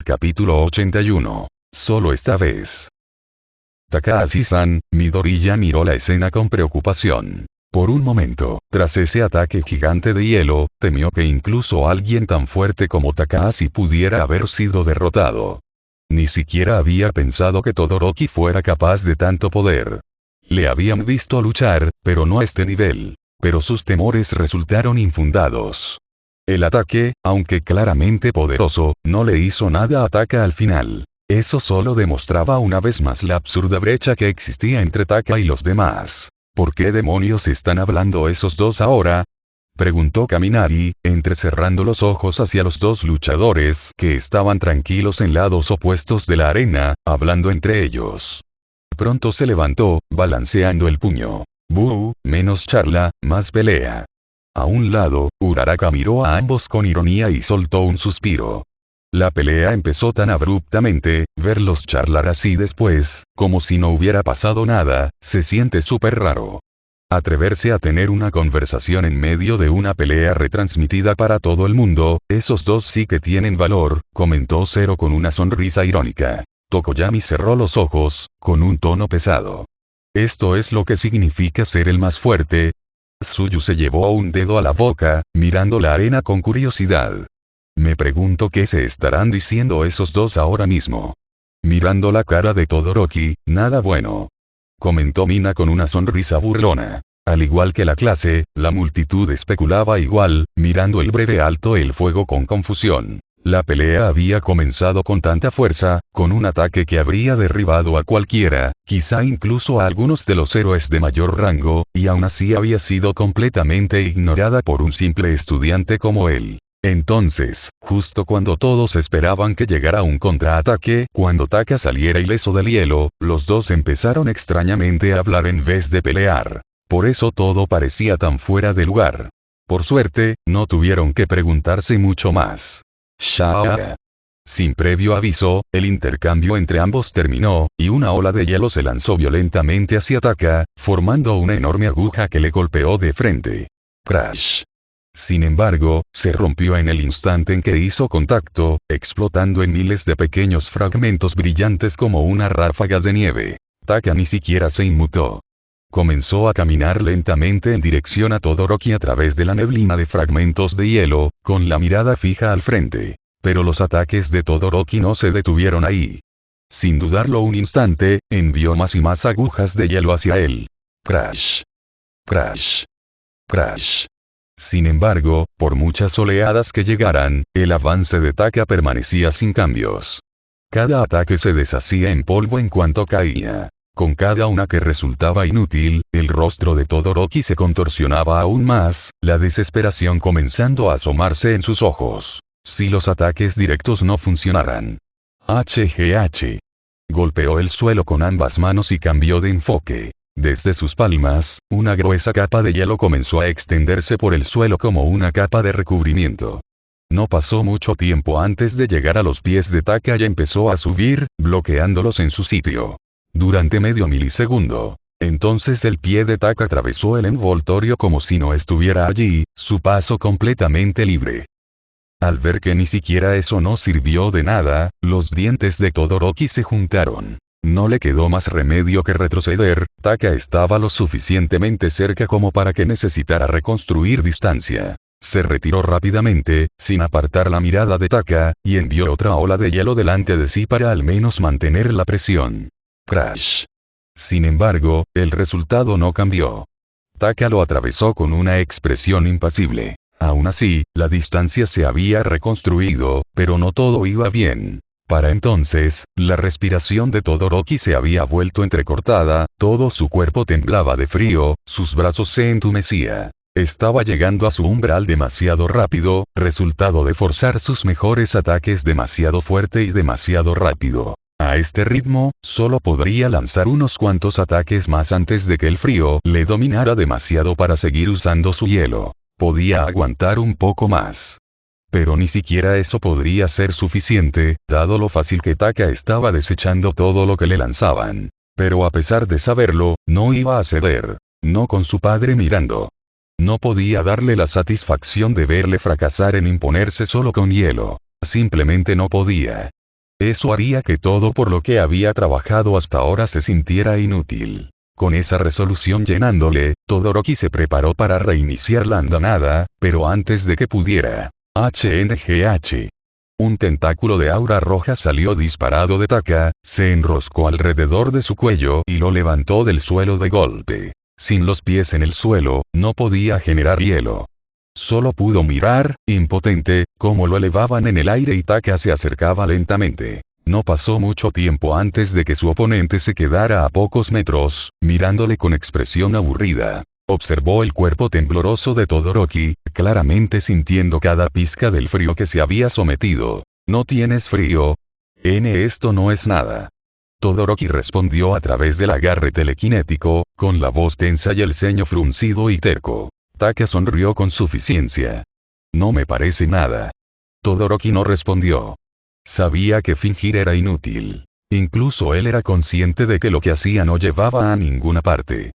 Capítulo 81. Solo esta vez. Takahashi-san, Midori ya miró la escena con preocupación. Por un momento, tras ese ataque gigante de hielo, temió que incluso alguien tan fuerte como Takahashi pudiera haber sido derrotado. Ni siquiera había pensado que Todoroki fuera capaz de tanto poder. Le habían visto luchar, pero no a este nivel. Pero sus temores resultaron infundados. El ataque, aunque claramente poderoso, no le hizo nada a Taka al final. Eso solo demostraba una vez más la absurda brecha que existía entre Taka y los demás. ¿Por qué demonios están hablando esos dos ahora? Preguntó Kaminari, entrecerrando los ojos hacia los dos luchadores que estaban tranquilos en lados opuestos de la arena, hablando entre ellos. Pronto se levantó, balanceando el puño. ¡Buh! Menos charla, más pelea. A un lado, Uraraka miró a ambos con ironía y soltó un suspiro. La pelea empezó tan abruptamente, verlos charlar así después, como si no hubiera pasado nada, se siente súper raro. Atreverse a tener una conversación en medio de una pelea retransmitida para todo el mundo, esos dos sí que tienen valor, comentó Zero con una sonrisa irónica. Tokoyami cerró los ojos, con un tono pesado. ¿Esto es lo que significa ser el más fuerte? Tsuyu se llevó un dedo a la boca, mirando la arena con curiosidad. Me pregunto qué se estarán diciendo esos dos ahora mismo. Mirando la cara de Todoroki, nada bueno. Comentó Mina con una sonrisa burlona. Al igual que la clase, la multitud especulaba igual, mirando el breve alto el fuego con confusión. La pelea había comenzado con tanta fuerza, con un ataque que habría derribado a cualquiera, quizá incluso a algunos de los héroes de mayor rango, y aún así había sido completamente ignorada por un simple estudiante como él. Entonces, justo cuando todos esperaban que llegara un contraataque, cuando Taka saliera ileso del hielo, los dos empezaron extrañamente a hablar en vez de pelear. Por eso todo parecía tan fuera de lugar. Por suerte, no tuvieron que preguntarse mucho más. Shao. Sin previo aviso, el intercambio entre ambos terminó, y una ola de hielo se lanzó violentamente hacia Taka, formando una enorme aguja que le golpeó de frente. Crash. Sin embargo, se rompió en el instante en que hizo contacto, explotando en miles de pequeños fragmentos brillantes como una ráfaga de nieve. Taka ni siquiera se inmutó. Comenzó a caminar lentamente en dirección a Todoroki a través de la neblina de fragmentos de hielo, con la mirada fija al frente. Pero los ataques de Todoroki no se detuvieron ahí. Sin dudarlo un instante, envió más y más agujas de hielo hacia él. Crash. Crash. Crash. Sin embargo, por muchas oleadas que llegaran, el avance de Taka permanecía sin cambios. Cada ataque se deshacía en polvo en cuanto caía. Con cada una que resultaba inútil, el rostro de Todoroki se contorsionaba aún más, la desesperación comenzando a asomarse en sus ojos. Si los ataques directos no funcionaran. HGH. Golpeó el suelo con ambas manos y cambió de enfoque. Desde sus palmas, una gruesa capa de hielo comenzó a extenderse por el suelo como una capa de recubrimiento. No pasó mucho tiempo antes de llegar a los pies de Taka y empezó a subir, bloqueándolos en su sitio. Durante medio milisegundo. Entonces el pie de Taka atravesó el envoltorio como si no estuviera allí, su paso completamente libre. Al ver que ni siquiera eso no sirvió de nada, los dientes de Todoroki se juntaron. No le quedó más remedio que retroceder, Taka estaba lo suficientemente cerca como para que necesitara reconstruir distancia. Se retiró rápidamente, sin apartar la mirada de Taka, y envió otra ola de hielo delante de sí para al menos mantener la presión. Crash. Sin embargo, el resultado no cambió. Taka lo atravesó con una expresión impasible. Aún así, la distancia se había reconstruido, pero no todo iba bien. Para entonces, la respiración de Todoroki se había vuelto entrecortada, todo su cuerpo temblaba de frío, sus brazos se entumecían. Estaba llegando a su umbral demasiado rápido, resultado de forzar sus mejores ataques demasiado fuerte y demasiado rápido. A este ritmo, solo podría lanzar unos cuantos ataques más antes de que el frío le dominara demasiado para seguir usando su hielo. Podía aguantar un poco más. Pero ni siquiera eso podría ser suficiente, dado lo fácil que Taka estaba desechando todo lo que le lanzaban. Pero a pesar de saberlo, no iba a ceder. No con su padre mirando. No podía darle la satisfacción de verle fracasar en imponerse solo con hielo. Simplemente no podía. Eso haría que todo por lo que había trabajado hasta ahora se sintiera inútil. Con esa resolución llenándole, Todoroki se preparó para reiniciar la andanada, pero antes de que pudiera. HNGH. Un tentáculo de aura roja salió disparado de Taka, se enroscó alrededor de su cuello y lo levantó del suelo de golpe. Sin los pies en el suelo, no podía generar hielo. Solo pudo mirar, impotente, cómo lo elevaban en el aire y Taka se acercaba lentamente. No pasó mucho tiempo antes de que su oponente se quedara a pocos metros, mirándole con expresión aburrida. Observó el cuerpo tembloroso de Todoroki, claramente sintiendo cada pizca del frío que se había sometido. ¿No tienes frío? Esto no es nada. Todoroki respondió a través del agarre telequinético, con la voz tensa y el ceño fruncido y terco. Taka sonrió con suficiencia. No me parece nada. Todoroki no respondió. Sabía que fingir era inútil. Incluso él era consciente de que lo que hacía no llevaba a ninguna parte.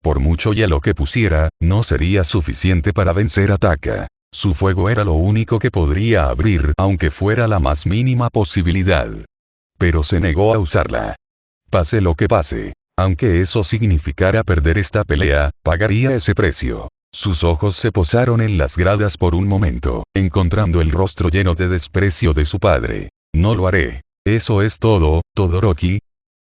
Por mucho hielo que pusiera, no sería suficiente para vencer a Taka. Su fuego era lo único que podría abrir, aunque fuera la más mínima posibilidad. Pero se negó a usarla. Pase lo que pase. Aunque eso significara perder esta pelea, pagaría ese precio. Sus ojos se posaron en las gradas por un momento, encontrando el rostro lleno de desprecio de su padre. No lo haré. Eso es todo, Todoroki.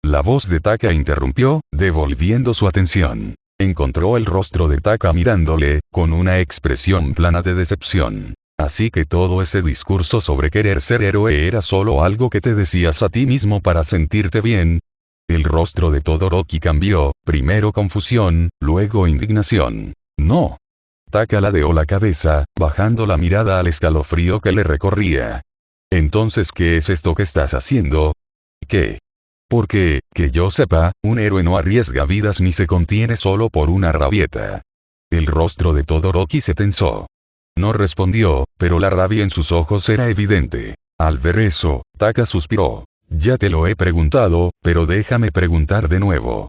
La voz de Taka interrumpió, devolviendo su atención. Encontró el rostro de Taka mirándole, con una expresión plana de decepción. Así que todo ese discurso sobre querer ser héroe era solo algo que te decías a ti mismo para sentirte bien. El rostro de Todoroki cambió, primero confusión, luego indignación. No. Taka ladeó la cabeza, bajando la mirada al escalofrío que le recorría. Entonces, ¿qué es esto que estás haciendo? ¿Qué? Porque, que yo sepa, un héroe no arriesga vidas ni se contiene solo por una rabieta. El rostro de Todoroki se tensó. No respondió, pero la rabia en sus ojos era evidente. Al ver eso, Taka suspiró. Ya te lo he preguntado, pero déjame preguntar de nuevo.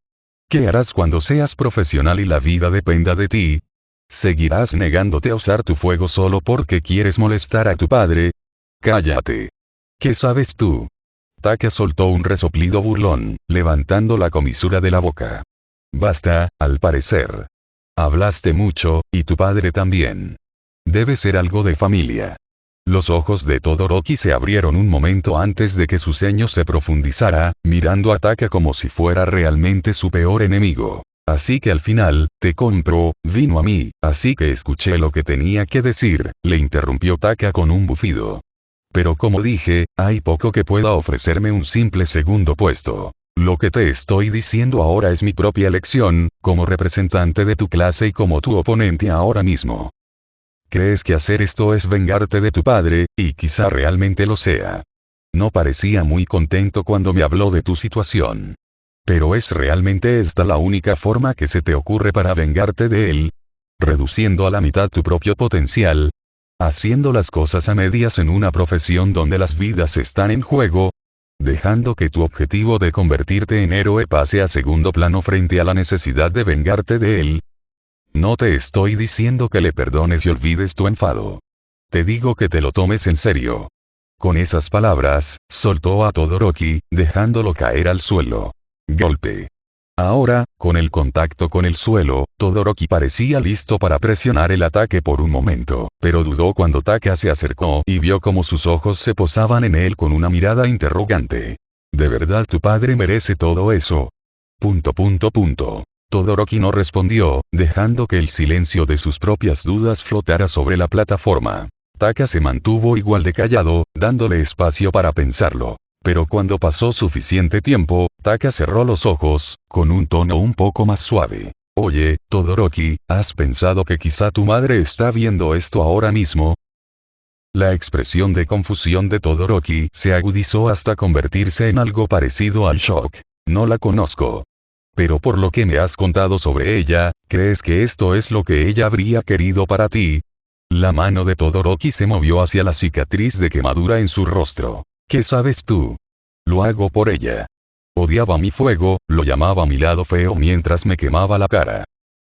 ¿Qué harás cuando seas profesional y la vida dependa de ti? ¿Seguirás negándote a usar tu fuego solo porque quieres molestar a tu padre? Cállate. ¿Qué sabes tú? Taka soltó un resoplido burlón, levantando la comisura de la boca. Basta, al parecer. Hablaste mucho, y tu padre también. Debe ser algo de familia. Los ojos de Todoroki se abrieron un momento antes de que su ceño se profundizara, mirando a Taka como si fuera realmente su peor enemigo. Así que al final, te compro, vino a mí, así que escuché lo que tenía que decir, le interrumpió Taka con un bufido. Pero como dije, hay poco que pueda ofrecerme un simple segundo puesto. Lo que te estoy diciendo ahora es mi propia elección, como representante de tu clase y como tu oponente ahora mismo. ¿Crees que hacer esto es vengarte de tu padre? Y quizá realmente lo sea. No parecía muy contento cuando me habló de tu situación. Pero ¿es realmente esta la única forma que se te ocurre para vengarte de él? ¿Reduciendo a la mitad tu propio potencial? ¿Haciendo las cosas a medias en una profesión donde las vidas están en juego? ¿Dejando que tu objetivo de convertirte en héroe pase a segundo plano frente a la necesidad de vengarte de él? No te estoy diciendo que le perdones y olvides tu enfado. Te digo que te lo tomes en serio. Con esas palabras, soltó a Todoroki, dejándolo caer al suelo. Golpe. Ahora, con el contacto con el suelo, Todoroki parecía listo para presionar el ataque por un momento, pero dudó cuando Taka se acercó y vio cómo sus ojos se posaban en él con una mirada interrogante. ¿De verdad tu padre merece todo eso? Todoroki no respondió, dejando que el silencio de sus propias dudas flotara sobre la plataforma. Taka se mantuvo igual de callado, dándole espacio para pensarlo. Pero cuando pasó suficiente tiempo, Taka cerró los ojos, con un tono un poco más suave. Oye, Todoroki, ¿has pensado que quizá tu madre está viendo esto ahora mismo? La expresión de confusión de Todoroki se agudizó hasta convertirse en algo parecido al shock. No la conozco. Pero por lo que me has contado sobre ella, ¿crees que esto es lo que ella habría querido para ti? La mano de Todoroki se movió hacia la cicatriz de quemadura en su rostro. ¿Qué sabes tú? Lo hago por ella. Odiaba mi fuego, lo llamaba mi lado feo mientras me quemaba la cara.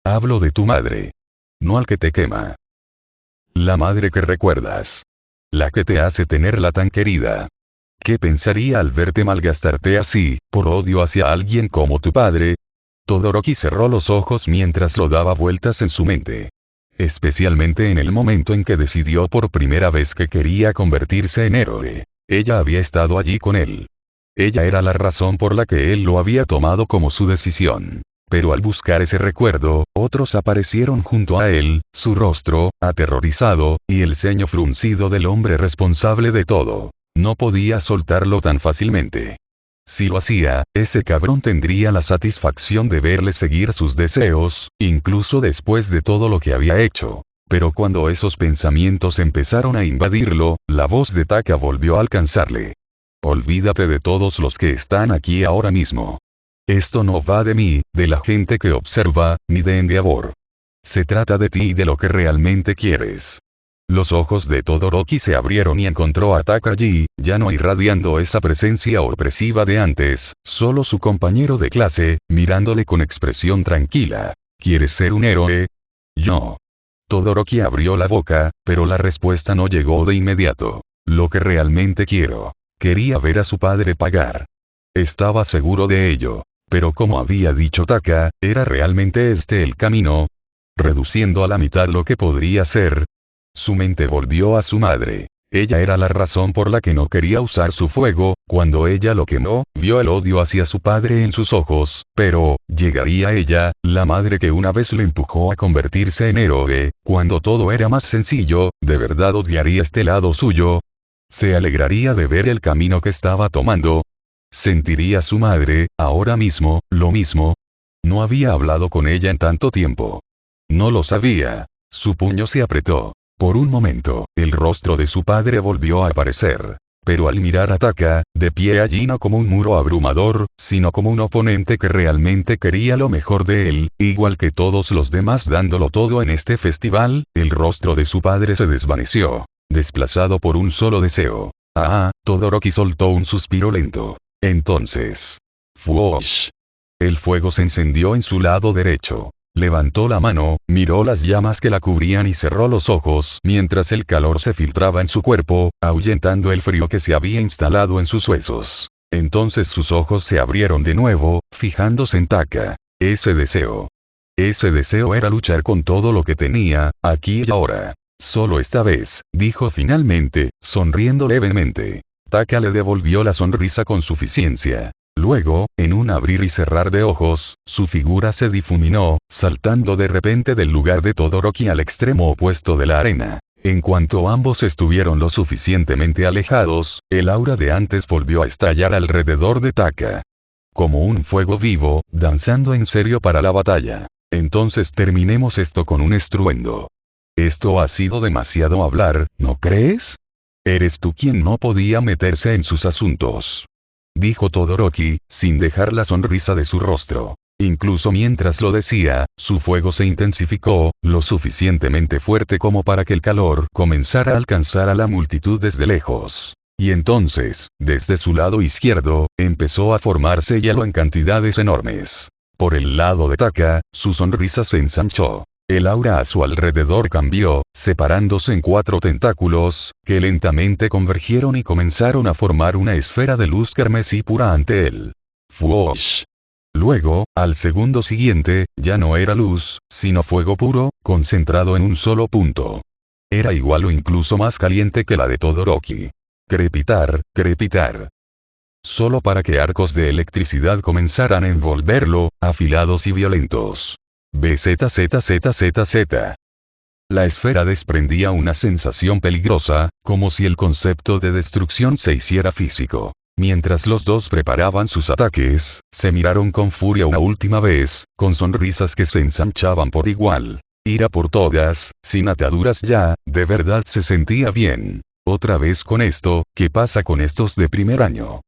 Hablo de tu madre. No al que te quema. La madre que recuerdas. La que te hace tenerla tan querida. ¿Qué pensaría al verte malgastarte así, por odio hacia alguien como tu padre? Todoroki cerró los ojos mientras lo daba vueltas en su mente. Especialmente en el momento en que decidió por primera vez que quería convertirse en héroe. Ella había estado allí con él. Ella era la razón por la que él lo había tomado como su decisión. Pero al buscar ese recuerdo, otros aparecieron junto a él, su rostro, aterrorizado, y el ceño fruncido del hombre responsable de todo. No podía soltarlo tan fácilmente. Si lo hacía, ese cabrón tendría la satisfacción de verle seguir sus deseos, incluso después de todo lo que había hecho. Pero cuando esos pensamientos empezaron a invadirlo, la voz de Taka volvió a alcanzarle. Olvídate de todos los que están aquí ahora mismo. Esto no va de mí, de la gente que observa, ni de Endeavor. Se trata de ti y de lo que realmente quieres. Los ojos de Todoroki se abrieron y encontró a Taka allí, ya no irradiando esa presencia opresiva de antes, solo su compañero de clase, mirándole con expresión tranquila. ¿Quieres ser un héroe? Yo. Todoroki abrió la boca, pero la respuesta no llegó de inmediato. Lo que realmente quiero. Quería ver a su padre pagar. Estaba seguro de ello. Pero como había dicho Taka, ¿era realmente este el camino? Reduciendo a la mitad lo que podría ser. Su mente volvió a su madre. Ella era la razón por la que no quería usar su fuego, cuando ella lo quemó, vio el odio hacia su padre en sus ojos, pero, ¿llegaría ella, la madre que una vez lo empujó a convertirse en héroe, cuando todo era más sencillo, de verdad odiaría este lado suyo? ¿Se alegraría de ver el camino que estaba tomando? ¿Sentiría su madre, ahora mismo, lo mismo? No había hablado con ella en tanto tiempo. No lo sabía. Su puño se apretó. Por un momento, el rostro de su padre volvió a aparecer. Pero al mirar a Taka, de pie allí no como un muro abrumador, sino como un oponente que realmente quería lo mejor de él, igual que todos los demás dándolo todo en este festival, el rostro de su padre se desvaneció, desplazado por un solo deseo. Todoroki soltó un suspiro lento. Entonces. ¡Fuosh! El fuego se encendió en su lado derecho. Levantó la mano, miró las llamas que la cubrían y cerró los ojos mientras el calor se filtraba en su cuerpo, ahuyentando el frío que se había instalado en sus huesos. Entonces sus ojos se abrieron de nuevo, fijándose en Taka. Ese deseo era luchar con todo lo que tenía, aquí y ahora. Solo esta vez, dijo finalmente, sonriendo levemente. Taka le devolvió la sonrisa con suficiencia. Luego, en un abrir y cerrar de ojos, su figura se difuminó, saltando de repente del lugar de Todoroki al extremo opuesto de la arena. En cuanto ambos estuvieron lo suficientemente alejados, el aura de antes volvió a estallar alrededor de Taka. Como un fuego vivo, danzando en serio para la batalla. Entonces terminemos esto con un estruendo. Esto ha sido demasiado hablar, ¿no crees? Eres tú quien no podía meterse en sus asuntos. Dijo Todoroki, sin dejar la sonrisa de su rostro. Incluso mientras lo decía, su fuego se intensificó, lo suficientemente fuerte como para que el calor comenzara a alcanzar a la multitud desde lejos. Y entonces, desde su lado izquierdo, empezó a formarse hielo en cantidades enormes. Por el lado de Taka, su sonrisa se ensanchó. El aura a su alrededor cambió, separándose en 4 tentáculos, que lentamente convergieron y comenzaron a formar una esfera de luz carmesí pura ante él. ¡Fuosh! Luego, al segundo siguiente, ya no era luz, sino fuego puro, concentrado en un solo punto. Era igual o incluso más caliente que la de Todoroki. Crepitar, crepitar. Solo para que arcos de electricidad comenzaran a envolverlo, afilados y violentos. BZZZZZ. La esfera desprendía una sensación peligrosa, como si el concepto de destrucción se hiciera físico. Mientras los dos preparaban sus ataques, se miraron con furia una última vez, con sonrisas que se ensanchaban por igual. Ira por todas, sin ataduras ya, de verdad se sentía bien. Otra vez con esto, ¿qué pasa con estos de primer año?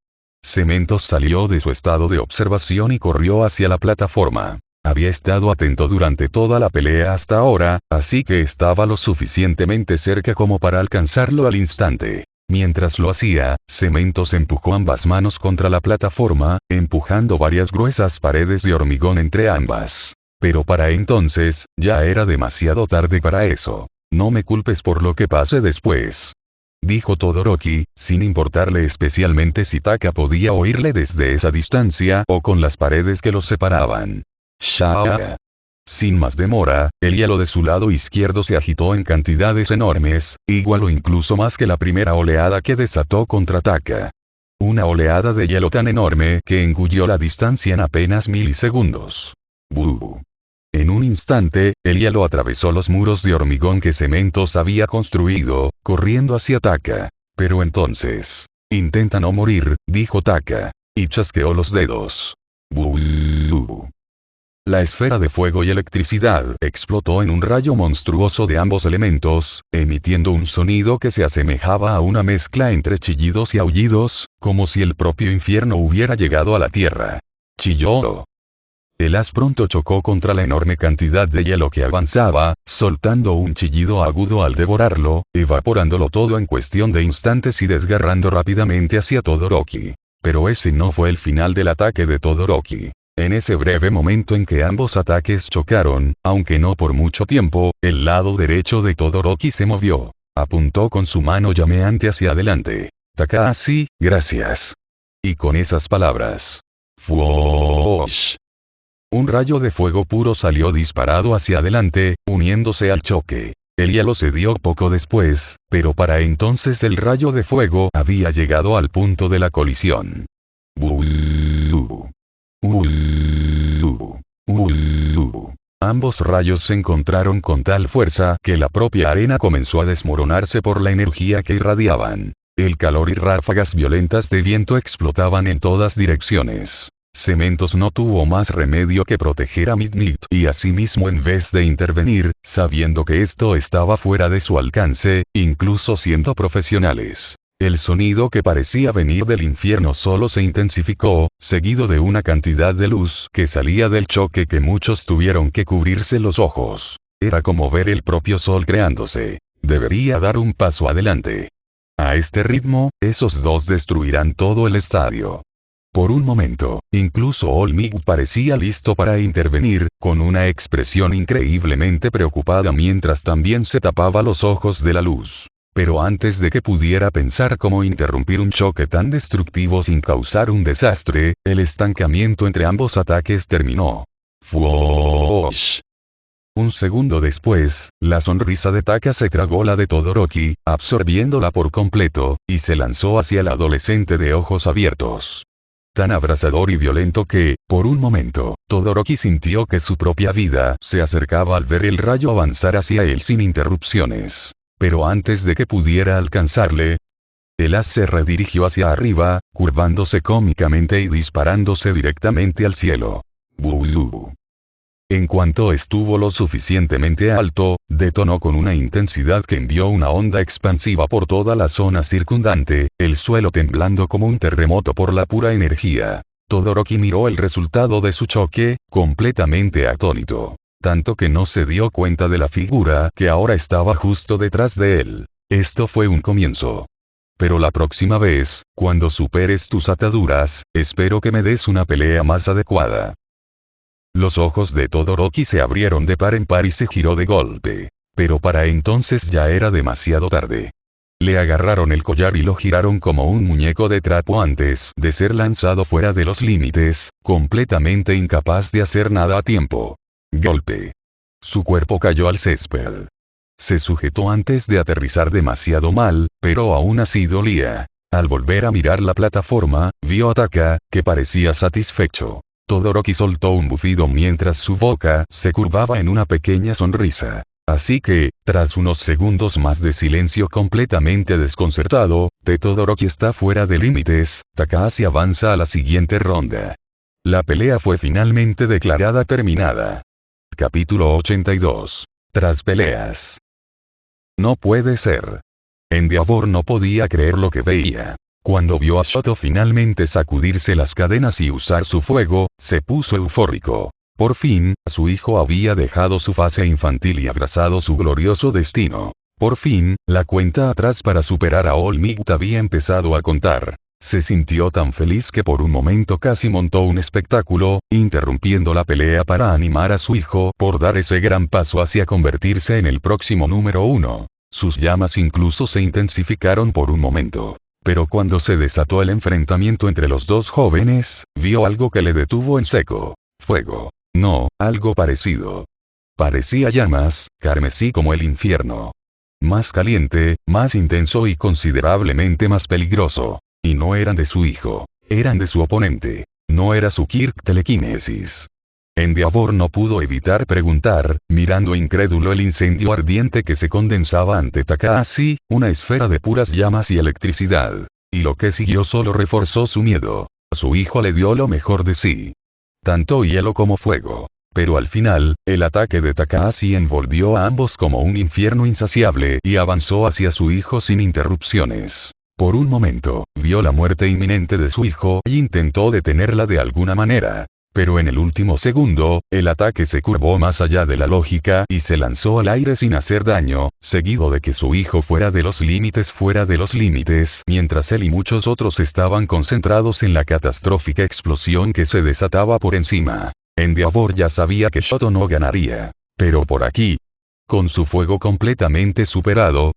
Cementos salió de su estado de observación y corrió hacia la plataforma. Había estado atento durante toda la pelea hasta ahora, así que estaba lo suficientemente cerca como para alcanzarlo al instante. Mientras lo hacía, Cementos empujó ambas manos contra la plataforma, empujando varias gruesas paredes de hormigón entre ambas. Pero para entonces, ya era demasiado tarde para eso. No me culpes por lo que pase después. dijo Todoroki, sin importarle especialmente si Taka podía oírle desde esa distancia o con las paredes que los separaban. ¡Shaa! Sin más demora, el hielo de su lado izquierdo se agitó en cantidades enormes, igual o incluso más que la primera oleada que desató contra Taka. Una oleada de hielo tan enorme que engulló la distancia en apenas milisegundos. ¡Buu! En un instante, el hielo atravesó los muros de hormigón que Cementos había construido, corriendo hacia Taka. Pero entonces, intenta no morir, dijo Taka. Y chasqueó los dedos. ¡Buu! La esfera de fuego y electricidad explotó en un rayo monstruoso de ambos elementos, emitiendo un sonido que se asemejaba a una mezcla entre chillidos y aullidos, como si el propio infierno hubiera llegado a la tierra. Chilló. El haz pronto chocó contra la enorme cantidad de hielo que avanzaba, soltando un chillido agudo al devorarlo, evaporándolo todo en cuestión de instantes y desgarrando rápidamente hacia Todoroki. Pero ese no fue el final del ataque de Todoroki. En ese breve momento en que ambos ataques chocaron, aunque no por mucho tiempo, el lado derecho de Todoroki se movió. Apuntó con su mano llameante hacia adelante. Takahashi, gracias. Y con esas palabras. ¡Fuosh! Un rayo de fuego puro salió disparado hacia adelante, uniéndose al choque. El hielo cedió poco después, pero para entonces el rayo de fuego había llegado al punto de la colisión. Ambos rayos se encontraron con tal fuerza que la propia arena comenzó a desmoronarse por la energía que irradiaban. El calor y ráfagas violentas de viento explotaban en todas direcciones. Cementos no tuvo más remedio que proteger a Midnight y asimismo en vez de intervenir, sabiendo que esto estaba fuera de su alcance, incluso siendo profesionales. El sonido que parecía venir del infierno solo se intensificó, seguido de una cantidad de luz que salía del choque que muchos tuvieron que cubrirse los ojos. Era como ver el propio sol creándose. Debería dar un paso adelante. A este ritmo, esos dos destruirán todo el estadio. Por un momento, incluso All Might parecía listo para intervenir, con una expresión increíblemente preocupada mientras también se tapaba los ojos de la luz. Pero antes de que pudiera pensar cómo interrumpir un choque tan destructivo sin causar un desastre, el estancamiento entre ambos ataques terminó. ¡Fuosh! Un segundo después, la sonrisa de Taka se tragó la de Todoroki, absorbiéndola por completo, y se lanzó hacia el adolescente de ojos abiertos. Tan abrasador y violento que, por un momento, Todoroki sintió que su propia vida se acercaba al ver el rayo avanzar hacia él sin interrupciones. Pero antes de que pudiera alcanzarle, el haz se redirigió hacia arriba, curvándose cómicamente y disparándose directamente al cielo. ¡Buu! En cuanto estuvo lo suficientemente alto, detonó con una intensidad que envió una onda expansiva por toda la zona circundante, el suelo temblando como un terremoto por la pura energía. Todoroki miró el resultado de su choque, completamente atónito. Tanto que no se dio cuenta de la figura que ahora estaba justo detrás de él. Esto fue un comienzo. Pero la próxima vez, cuando superes tus ataduras, espero que me des una pelea más adecuada. Los ojos de Todoroki se abrieron de par en par y se giró de golpe. Pero para entonces ya era demasiado tarde. Le agarraron el collar y lo giraron como un muñeco de trapo antes de ser lanzado fuera de los límites, completamente incapaz de hacer nada a tiempo. Golpe. Su cuerpo cayó al césped. Se sujetó antes de aterrizar demasiado mal, pero aún así dolía. Al volver a mirar la plataforma, vio a Taka, que parecía satisfecho. Todoroki soltó un bufido mientras su boca se curvaba en una pequeña sonrisa. Así que, tras unos segundos más de silencio completamente desconcertado, Todoroki está fuera de límites, Takahashi avanza a la siguiente ronda. La pelea fue finalmente declarada terminada. Capítulo 82. Tras peleas. No puede ser. Endeavor no podía creer lo que veía. Cuando vio a Shoto finalmente sacudirse las cadenas y usar su fuego, se puso eufórico. Por fin, su hijo había dejado su fase infantil y abrazado su glorioso destino. Por fin, la cuenta atrás para superar a All Might había empezado a contar. Se sintió tan feliz que por un momento casi montó un espectáculo, interrumpiendo la pelea para animar a su hijo por dar ese gran paso hacia convertirse en el próximo número 1. sus llamas incluso se intensificaron por un momento. Pero cuando se desató el enfrentamiento entre los dos jóvenes, vio algo que le detuvo en seco. Fuego. No, algo parecido. Parecía llamas, carmesí como el infierno. Más caliente, más intenso y considerablemente más peligroso. Y no eran de su hijo, eran de su oponente. No era su Kirk telequinesis. Endeavor no pudo evitar preguntar, mirando incrédulo el incendio ardiente que se condensaba ante Takahashi, una esfera de puras llamas y electricidad. Y lo que siguió solo reforzó su miedo. Su hijo le dio lo mejor de sí. Tanto hielo como fuego. Pero al final, el ataque de Takahashi envolvió a ambos como un infierno insaciable y avanzó hacia su hijo sin interrupciones. Por un momento, vio la muerte inminente de su hijo y intentó detenerla de alguna manera. Pero en el último segundo, el ataque se curvó más allá de la lógica y se lanzó al aire sin hacer daño, seguido de que su hijo fuera de los límites, mientras él y muchos otros estaban concentrados en la catastrófica explosión que se desataba por encima. Endeavor ya sabía que Shoto no ganaría. Pero por aquí, con su fuego completamente superado,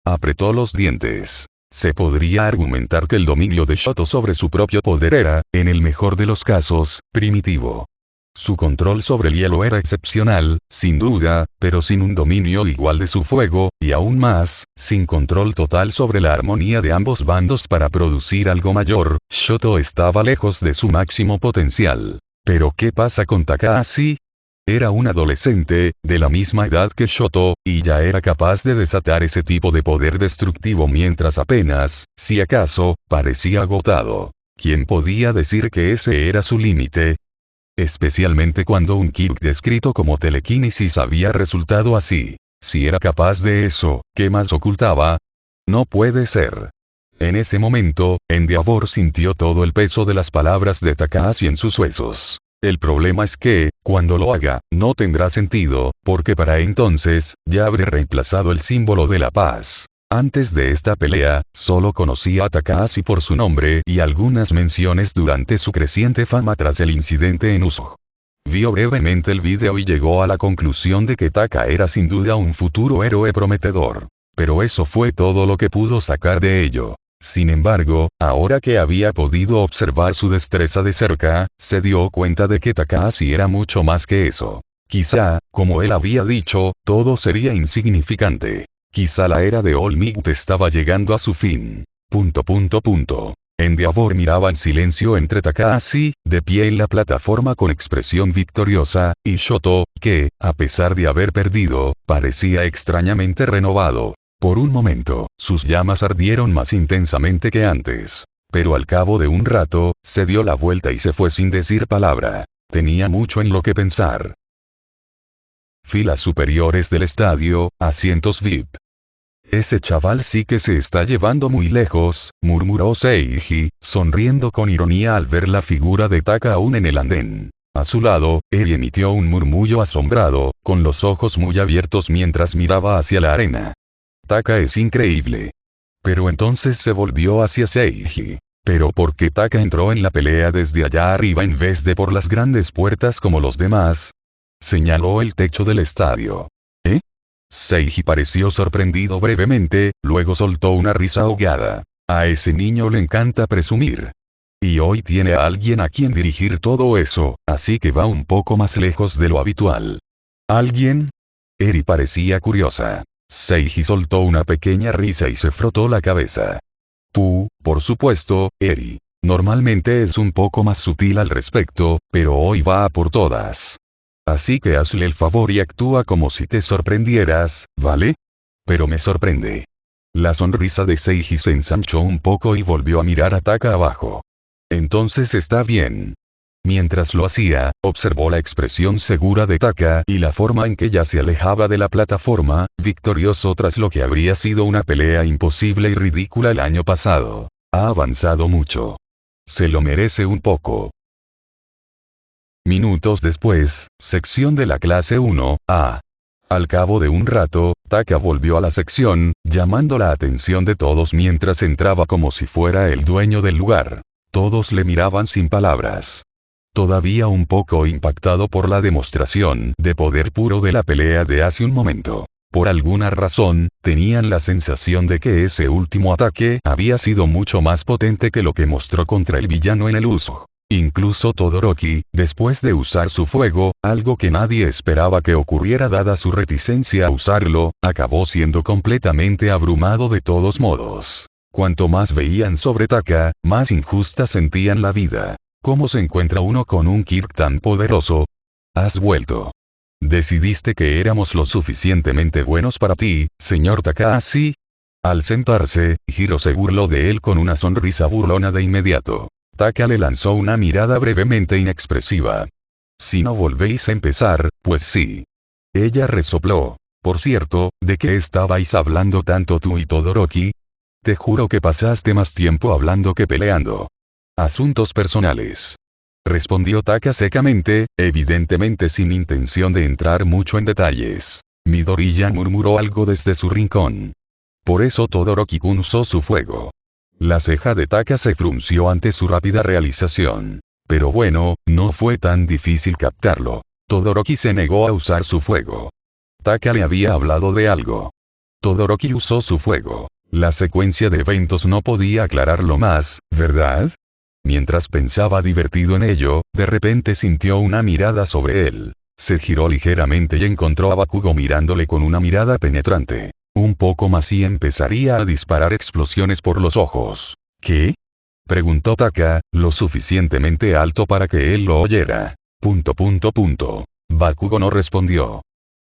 apretó los dientes. Se podría argumentar que el dominio de Shoto sobre su propio poder era, en el mejor de los casos, primitivo. Su control sobre el hielo era excepcional, sin duda, pero sin un dominio igual de su fuego, y aún más, sin control total sobre la armonía de ambos bandos para producir algo mayor, Shoto estaba lejos de su máximo potencial. Pero ¿qué pasa con Takahashi? Era un adolescente, de la misma edad que Shoto, y ya era capaz de desatar ese tipo de poder destructivo mientras apenas, si acaso, parecía agotado. ¿Quién podía decir que ese era su límite? Especialmente cuando un Kirk descrito como telequinesis había resultado así. Si era capaz de eso, ¿qué más ocultaba? No puede ser. En ese momento, Endeavor sintió todo el peso de las palabras de Takahashi en sus huesos. El problema es que, cuando lo haga, no tendrá sentido, porque para entonces, ya habré reemplazado el símbolo de la paz. Antes de esta pelea, solo conocía a Takahashi por su nombre y algunas menciones durante su creciente fama tras el incidente en Uso. Vio brevemente el video y llegó a la conclusión de que Taka era sin duda un futuro héroe prometedor. Pero eso fue todo lo que pudo sacar de ello. Sin embargo, ahora que había podido observar su destreza de cerca, se dio cuenta de que Takahashi era mucho más que eso. Quizá, como él había dicho, todo sería insignificante. Quizá la era de All Might estaba llegando a su fin. Endeavor miraba en silencio entre Takahashi, de pie en la plataforma con expresión victoriosa, y Shoto, que, a pesar de haber perdido, parecía extrañamente renovado. Por un momento, sus llamas ardieron más intensamente que antes. Pero al cabo de un rato, se dio la vuelta y se fue sin decir palabra. Tenía mucho en lo que pensar. Filas superiores del estadio, asientos VIP. Ese chaval sí que se está llevando muy lejos, murmuró Seiji, sonriendo con ironía al ver la figura de Taka aún en el andén. A su lado, Eri emitió un murmullo asombrado, con los ojos muy abiertos mientras miraba hacia la arena. Taka es increíble. Pero entonces se volvió hacia Seiji. ¿Pero por qué Taka entró en la pelea desde allá arriba en vez de por las grandes puertas como los demás? Señaló el techo del estadio. ¿Eh? Seiji pareció sorprendido brevemente, luego soltó una risa ahogada. A ese niño le encanta presumir. Y hoy tiene a alguien a quien dirigir todo eso, así que va un poco más lejos de lo habitual. ¿Alguien? Eri parecía curiosa. Seiji soltó una pequeña risa y se frotó la cabeza. Tú, por supuesto, Eri. Normalmente es un poco más sutil al respecto, pero hoy va a por todas. Así que hazle el favor y actúa como si te sorprendieras, ¿vale? Pero me sorprende. La sonrisa de Seiji se ensanchó un poco y volvió a mirar a Taka abajo. Entonces está bien. Mientras lo hacía, observó la expresión segura de Taka y la forma en que ella se alejaba de la plataforma, victorioso tras lo que habría sido una pelea imposible y ridícula el año pasado. Ha avanzado mucho. Se lo merece un poco. Minutos después, sección de la clase 1A. Al cabo de un rato, Taka volvió a la sección, llamando la atención de todos mientras entraba como si fuera el dueño del lugar. Todos le miraban sin palabras. Todavía un poco impactado por la demostración de poder puro de la pelea de hace un momento. por alguna razón, tenían la sensación de que ese último ataque había sido mucho más potente que lo que mostró contra el villano en el uso. Incluso Todoroki, después de usar su fuego, algo que nadie esperaba que ocurriera dada su reticencia a usarlo, acabó siendo completamente abrumado de todos modos. Cuanto más veían sobre Taka, más injusta sentían la vida. ¿Cómo se encuentra uno con un Kirk tan poderoso? Has vuelto. ¿Decidiste que éramos lo suficientemente buenos para ti, señor Takahashi? Al sentarse, Hiro se burló de él con una sonrisa burlona de inmediato. Taka le lanzó una mirada brevemente inexpresiva. Si no volvéis a empezar, pues sí. Ella resopló. Por cierto, ¿de qué estabais hablando tanto tú y Todoroki? Te juro que pasaste más tiempo hablando que peleando. Asuntos personales. Respondió Taka secamente, evidentemente sin intención de entrar mucho en detalles. Midoriya murmuró algo desde su rincón. Por eso Todoroki-kun usó su fuego. La ceja de Taka se frunció ante su rápida realización. Pero bueno, no fue tan difícil captarlo. Todoroki se negó a usar su fuego. Taka le había hablado de algo. Todoroki usó su fuego. La secuencia de eventos no podía aclararlo más, ¿verdad? Mientras pensaba divertido en ello, de repente sintió una mirada sobre él. Se giró ligeramente y encontró a Bakugo mirándole con una mirada penetrante. Un poco más y empezaría a disparar explosiones por los ojos. ¿Qué? Preguntó Taka, lo suficientemente alto para que él lo oyera. Bakugo no respondió.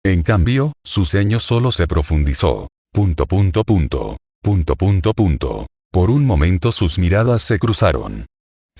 En cambio, su ceño solo se profundizó. Por un momento sus miradas se cruzaron.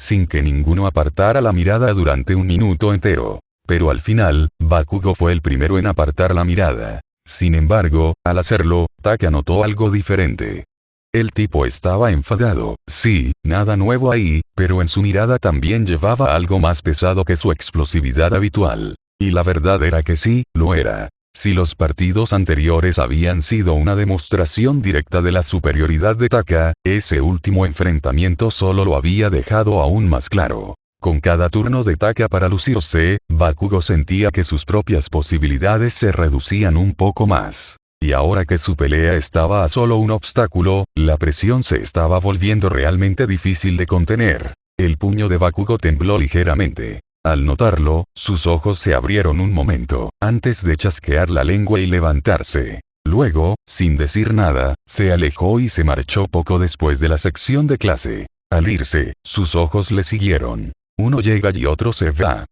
Sin que ninguno apartara la mirada durante un minuto entero. Pero al final, Bakugo fue el primero en apartar la mirada. Sin embargo, al hacerlo, Taka notó algo diferente. El tipo estaba enfadado, sí, nada nuevo ahí, pero en su mirada también llevaba algo más pesado que su explosividad habitual. Y la verdad era que sí, lo era. Si los partidos anteriores habían sido una demostración directa de la superioridad de Taka, ese último enfrentamiento solo lo había dejado aún más claro. Con cada turno de Taka para lucirse, Bakugo sentía que sus propias posibilidades se reducían un poco más. Y ahora que su pelea estaba a solo un obstáculo, la presión se estaba volviendo realmente difícil de contener. El puño de Bakugo tembló ligeramente. Al notarlo, sus ojos se abrieron un momento, antes de chasquear la lengua y levantarse. Luego, sin decir nada, se alejó y se marchó poco después de la sección de clase. Al irse, sus ojos le siguieron. Uno llega y otro se va.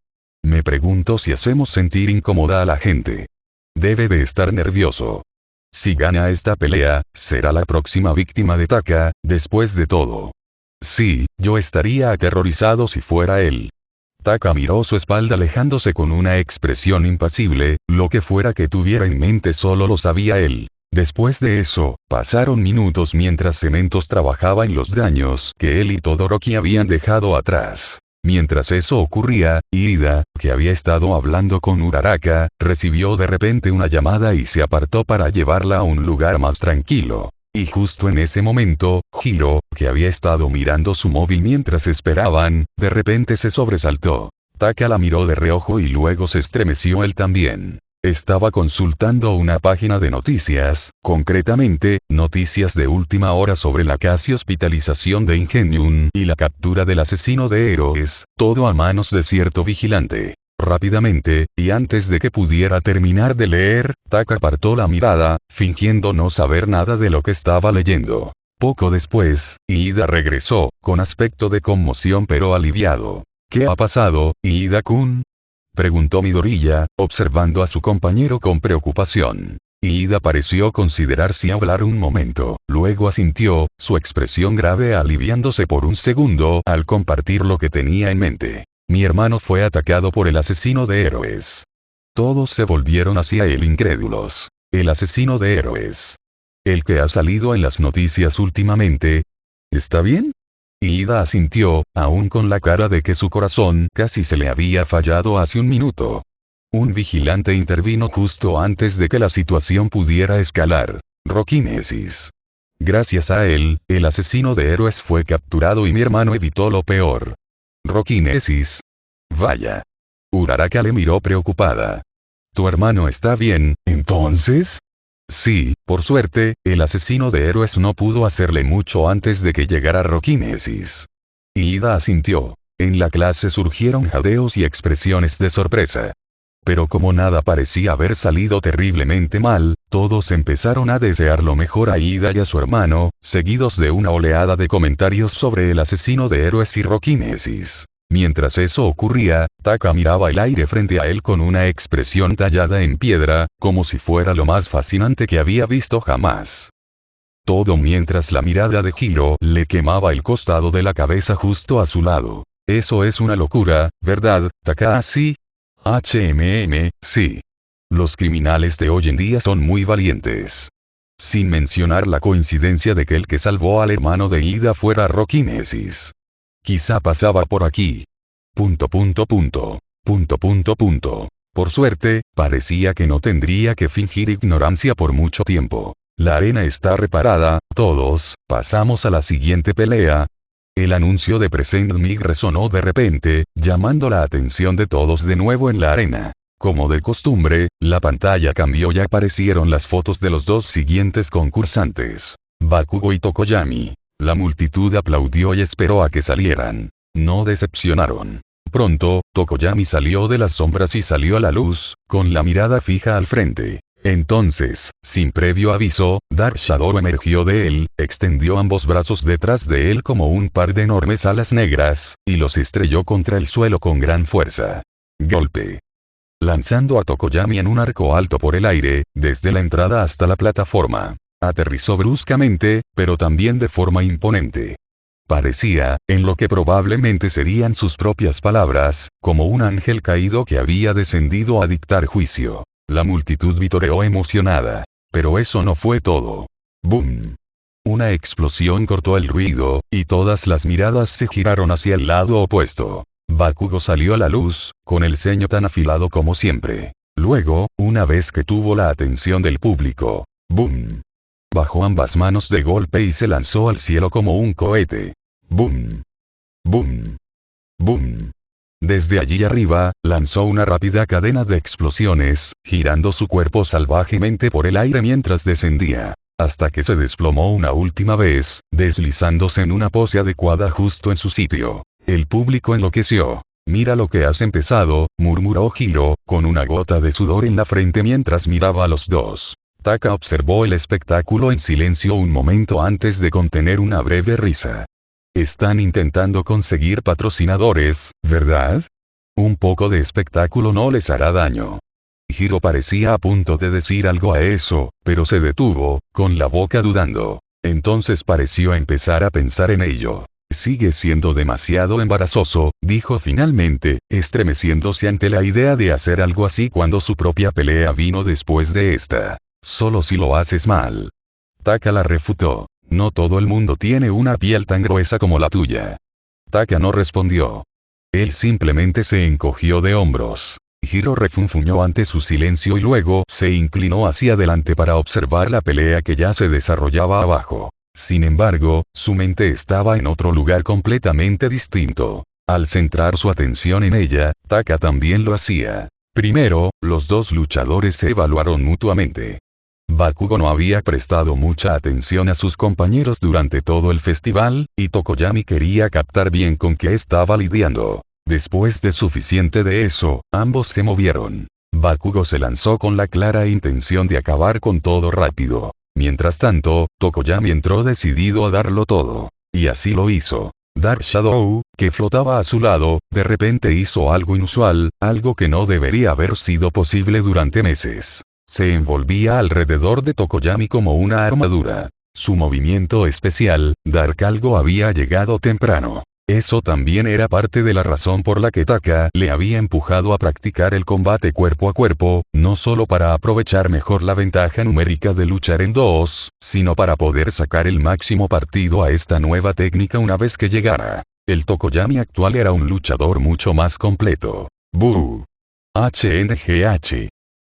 Me pregunto si hacemos sentir incómoda a la gente. Debe de estar nervioso. Si gana esta pelea, será la próxima víctima de Taka, después de todo. Sí, yo estaría aterrorizado si fuera él. Taka miró su espalda alejándose con una expresión impasible, lo que fuera que tuviera en mente solo lo sabía él. Después de eso, pasaron minutos mientras Cementos trabajaba en los daños que él y Todoroki habían dejado atrás. Mientras eso ocurría, Iida, que había estado hablando con Uraraka, recibió de repente una llamada y se apartó para llevarla a un lugar más tranquilo. Y justo en ese momento, Hiro, que había estado mirando su móvil mientras esperaban, de repente se sobresaltó. Taka la miró de reojo y luego se estremeció él también. Estaba consultando una página de noticias, concretamente, noticias de última hora sobre la casi hospitalización de Ingenium y la captura del asesino de héroes, todo a manos de cierto vigilante. Rápidamente, y antes de que pudiera terminar de leer, Taka apartó la mirada, fingiendo no saber nada de lo que estaba leyendo. Poco después, Iida regresó, con aspecto de conmoción pero aliviado. ¿Qué ha pasado, Iida-kun? Preguntó Midoriya, observando a su compañero con preocupación. Iida pareció considerar si hablar un momento, luego asintió, su expresión grave aliviándose por un segundo al compartir lo que tenía en mente. Mi hermano fue atacado por el asesino de héroes. Todos se volvieron hacia él incrédulos. El asesino de héroes. El que ha salido en las noticias últimamente. ¿Está bien? Iida asintió, aún con la cara de que su corazón casi se le había fallado hace un minuto. Un vigilante intervino justo antes de que la situación pudiera escalar. Rokinesis. Gracias a él, el asesino de héroes fue capturado y mi hermano evitó lo peor. Rokinesis. Vaya. Uraraka le miró preocupada. ¿Tu hermano está bien, entonces? Sí, por suerte, el asesino de héroes no pudo hacerle mucho antes de que llegara Roquinesis. Ida asintió. En la clase surgieron jadeos y expresiones de sorpresa. Pero como nada parecía haber salido terriblemente mal, todos empezaron a desear lo mejor a Ida y a su hermano, seguidos de una oleada de comentarios sobre el asesino de héroes y Roquinesis. Mientras eso ocurría, Taka miraba el aire frente a él con una expresión tallada en piedra, como si fuera lo más fascinante que había visto jamás. Todo mientras la mirada de Hiro le quemaba el costado de la cabeza justo a su lado. Eso es una locura, ¿verdad, Takahashi? Sí. Los criminales de hoy en día son muy valientes. Sin mencionar la coincidencia de que el que salvó al hermano de Ida fuera Roquinesis. Quizá pasaba por aquí. Por suerte, parecía que no tendría que fingir ignorancia por mucho tiempo. La arena está reparada, todos, pasamos a la siguiente pelea. El anuncio de Present Mig resonó de repente, llamando la atención de todos de nuevo en la arena. Como de costumbre, la pantalla cambió y aparecieron las fotos de los dos siguientes concursantes. Bakugo y Tokoyami. La multitud aplaudió y esperó a que salieran. No decepcionaron. Pronto, Tokoyami salió de las sombras y salió a la luz, con la mirada fija al frente. Entonces, sin previo aviso, Dark Shadow emergió de él, extendió ambos brazos detrás de él como un par de enormes alas negras, y los estrelló contra el suelo con gran fuerza. Golpe. Lanzando a Tokoyami en un arco alto por el aire, desde la entrada hasta la plataforma. Aterrizó bruscamente, pero también de forma imponente. Parecía, en lo que probablemente serían sus propias palabras, como un ángel caído que había descendido a dictar juicio. La multitud vitoreó emocionada. Pero eso no fue todo. ¡Boom! Una explosión cortó el ruido, y todas las miradas se giraron hacia el lado opuesto. Bakugo salió a la luz, con el ceño tan afilado como siempre. Luego, una vez que tuvo la atención del público, ¡boom! Bajó ambas manos de golpe y se lanzó al cielo como un cohete. ¡Boom! ¡Boom! ¡Boom! Desde allí arriba, lanzó una rápida cadena de explosiones, girando su cuerpo salvajemente por el aire mientras descendía, hasta que se desplomó una última vez, deslizándose en una pose adecuada justo en su sitio. El público enloqueció. «Mira lo que has empezado», murmuró Hiro, con una gota de sudor en la frente mientras miraba a los dos. Taka observó el espectáculo en silencio un momento antes de contener una breve risa. Están intentando conseguir patrocinadores, ¿verdad? Un poco de espectáculo no les hará daño. Hiro parecía a punto de decir algo a eso, pero se detuvo, con la boca dudando. Entonces pareció empezar a pensar en ello. Sigue siendo demasiado embarazoso, dijo finalmente, estremeciéndose ante la idea de hacer algo así cuando su propia pelea vino después de esta. Solo si lo haces mal. Taka la refutó. No todo el mundo tiene una piel tan gruesa como la tuya. Taka no respondió. Él simplemente se encogió de hombros. Hiro refunfuñó ante su silencio y luego se inclinó hacia adelante para observar la pelea que ya se desarrollaba abajo. Sin embargo, su mente estaba en otro lugar completamente distinto. Al centrar su atención en ella, Taka también lo hacía. Primero, los dos luchadores se evaluaron mutuamente. Bakugo no había prestado mucha atención a sus compañeros durante todo el festival, y Tokoyami quería captar bien con qué estaba lidiando. Después de suficiente de eso, ambos se movieron. Bakugo se lanzó con la clara intención de acabar con todo rápido. Mientras tanto, Tokoyami entró decidido a darlo todo. Y así lo hizo. Dark Shadow, que flotaba a su lado, de repente hizo algo inusual, algo que no debería haber sido posible durante meses. Se envolvía alrededor de Tokoyami como una armadura. Su movimiento especial, Dark Algo, había llegado temprano. Eso también era parte de la razón por la que Taka le había empujado a practicar el combate cuerpo a cuerpo, no solo para aprovechar mejor la ventaja numérica de luchar en dos, sino para poder sacar el máximo partido a esta nueva técnica una vez que llegara. El Tokoyami actual era un luchador mucho más completo. ¡Buu! HNGH.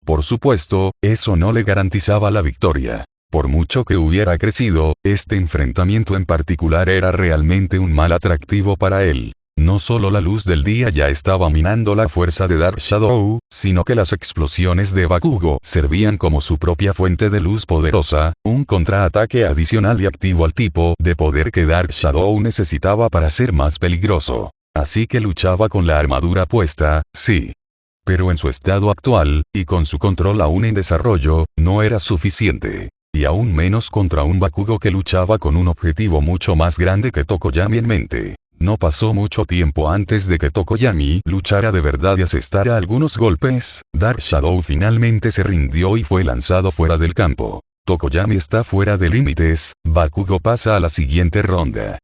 Por supuesto, eso no le garantizaba la victoria. Por mucho que hubiera crecido, este enfrentamiento en particular era realmente un mal atractivo para él. No solo la luz del día ya estaba minando la fuerza de Dark Shadow, sino que las explosiones de Bakugo servían como su propia fuente de luz poderosa, un contraataque adicional y activo al tipo de poder que Dark Shadow necesitaba para ser más peligroso. Así que luchaba con la armadura puesta, sí. Pero en su estado actual, y con su control aún en desarrollo, no era suficiente. Y aún menos contra un Bakugo que luchaba con un objetivo mucho más grande que Tokoyami en mente. No pasó mucho tiempo antes de que Tokoyami luchara de verdad y asestara algunos golpes, Dark Shadow finalmente se rindió y fue lanzado fuera del campo. Tokoyami está fuera de límites, Bakugo pasa a la siguiente ronda.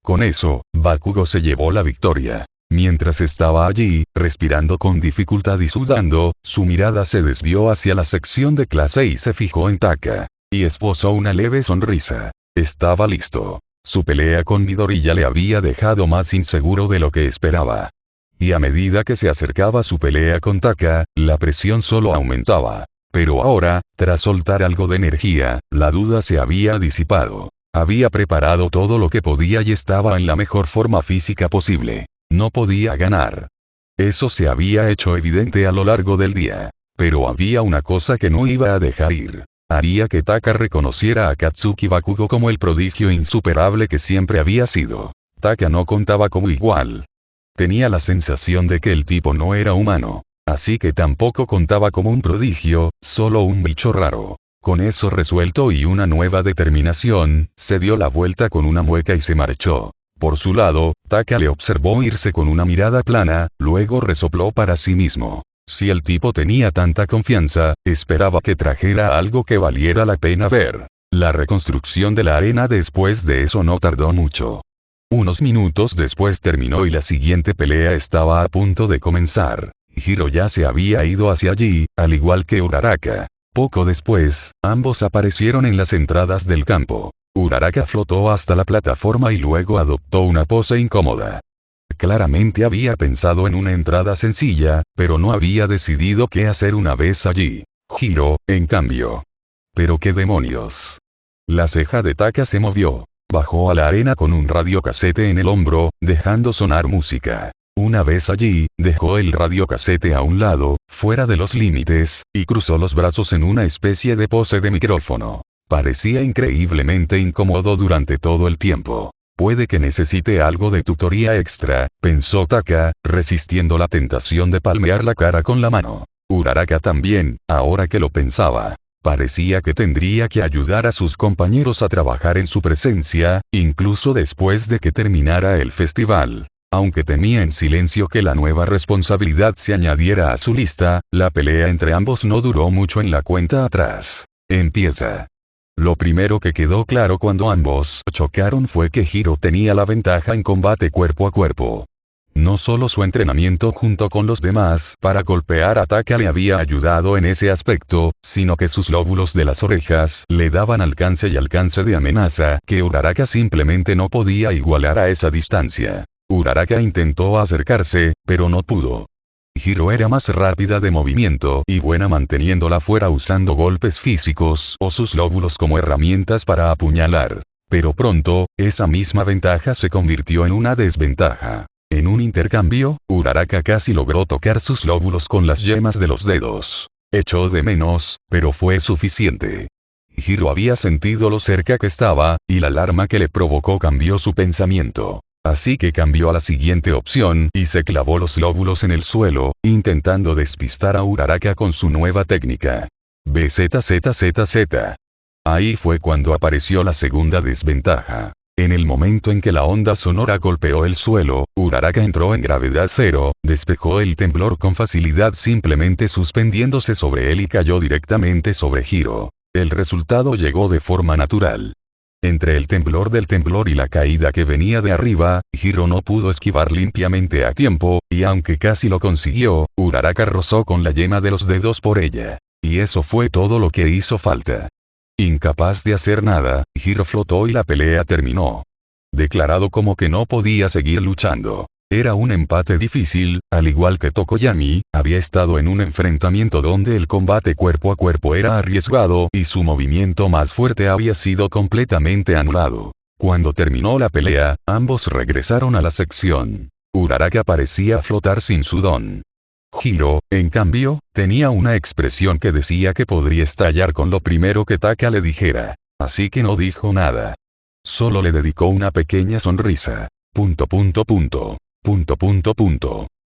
Con eso, Bakugo se llevó la victoria. Mientras estaba allí, respirando con dificultad y sudando, su mirada se desvió hacia la sección de clase y se fijó en Taka. Y esbozó una leve sonrisa. Estaba listo. Su pelea con Midoriya le había dejado más inseguro de lo que esperaba. Y a medida que se acercaba su pelea con Taka, la presión solo aumentaba. Pero ahora, tras soltar algo de energía, la duda se había disipado. Había preparado todo lo que podía y estaba en la mejor forma física posible. No podía ganar. Eso se había hecho evidente a lo largo del día. Pero había una cosa que no iba a dejar ir. Haría que Taka reconociera a Katsuki Bakugo como el prodigio insuperable que siempre había sido. Taka no contaba como igual. Tenía la sensación de que el tipo no era humano. Así que tampoco contaba como un prodigio, solo un bicho raro. Con eso resuelto y una nueva determinación, se dio la vuelta con una mueca y se marchó. Por su lado, Taka le observó irse con una mirada plana, luego resopló para sí mismo. Si el tipo tenía tanta confianza, esperaba que trajera algo que valiera la pena ver. La reconstrucción de la arena después de eso no tardó mucho. Unos minutos después terminó y la siguiente pelea estaba a punto de comenzar. Hiro ya se había ido hacia allí, al igual que Uraraka. Poco después, ambos aparecieron en las entradas del campo. Uraraka flotó hasta la plataforma y luego adoptó una pose incómoda. Claramente había pensado en una entrada sencilla, pero no había decidido qué hacer una vez allí. Hiro, en cambio. ¿Pero qué demonios? La ceja de Taka se movió. Bajó a la arena con un radiocasete en el hombro, dejando sonar música. Una vez allí, dejó el radiocasete a un lado, fuera de los límites, y cruzó los brazos en una especie de pose de micrófono. Parecía increíblemente incómodo durante todo el tiempo. Puede que necesite algo de tutoría extra, pensó Taka, resistiendo la tentación de palmear la cara con la mano. Uraraka también, ahora que lo pensaba. Parecía que tendría que ayudar a sus compañeros a trabajar en su presencia, incluso después de que terminara el festival. Aunque temía en silencio que la nueva responsabilidad se añadiera a su lista, la pelea entre ambos no duró mucho en la cuenta atrás. Empieza. Lo primero que quedó claro cuando ambos chocaron fue que Hiro tenía la ventaja en combate cuerpo a cuerpo. No solo su entrenamiento junto con los demás para golpear a Taka le había ayudado en ese aspecto, sino que sus lóbulos de las orejas le daban alcance y alcance de amenaza que Uraraka simplemente no podía igualar a esa distancia. Uraraka intentó acercarse, pero no pudo. Hiro era más rápida de movimiento y buena manteniéndola fuera usando golpes físicos o sus lóbulos como herramientas para apuñalar. Pero pronto, esa misma ventaja se convirtió en una desventaja. En un intercambio, Uraraka casi logró tocar sus lóbulos con las yemas de los dedos. Echó de menos, pero fue suficiente. Hiro había sentido lo cerca que estaba, y la alarma que le provocó cambió su pensamiento. Así que cambió a la siguiente opción y se clavó los lóbulos en el suelo, intentando despistar a Uraraka con su nueva técnica. BZZZZ. Ahí fue cuando apareció la segunda desventaja. En el momento en que la onda sonora golpeó el suelo, Uraraka entró en gravedad cero, despejó el temblor con facilidad simplemente suspendiéndose sobre él y cayó directamente sobre Hiro. El resultado llegó de forma natural. Entre el temblor del temblor y la caída que venía de arriba, Hiro no pudo esquivar limpiamente a tiempo, y aunque casi lo consiguió, Uraraka rozó con la yema de los dedos por ella. Y eso fue todo lo que hizo falta. Incapaz de hacer nada, Hiro flotó y la pelea terminó. Declarado como que no podía seguir luchando. Era un empate difícil, al igual que Tokoyami, había estado en un enfrentamiento donde el combate cuerpo a cuerpo era arriesgado y su movimiento más fuerte había sido completamente anulado. Cuando terminó la pelea, ambos regresaron a la sección. Uraraka parecía flotar sin su don. Hiro, en cambio, tenía una expresión que decía que podría estallar con lo primero que Taka le dijera. Así que no dijo nada. Solo le dedicó una pequeña sonrisa. ...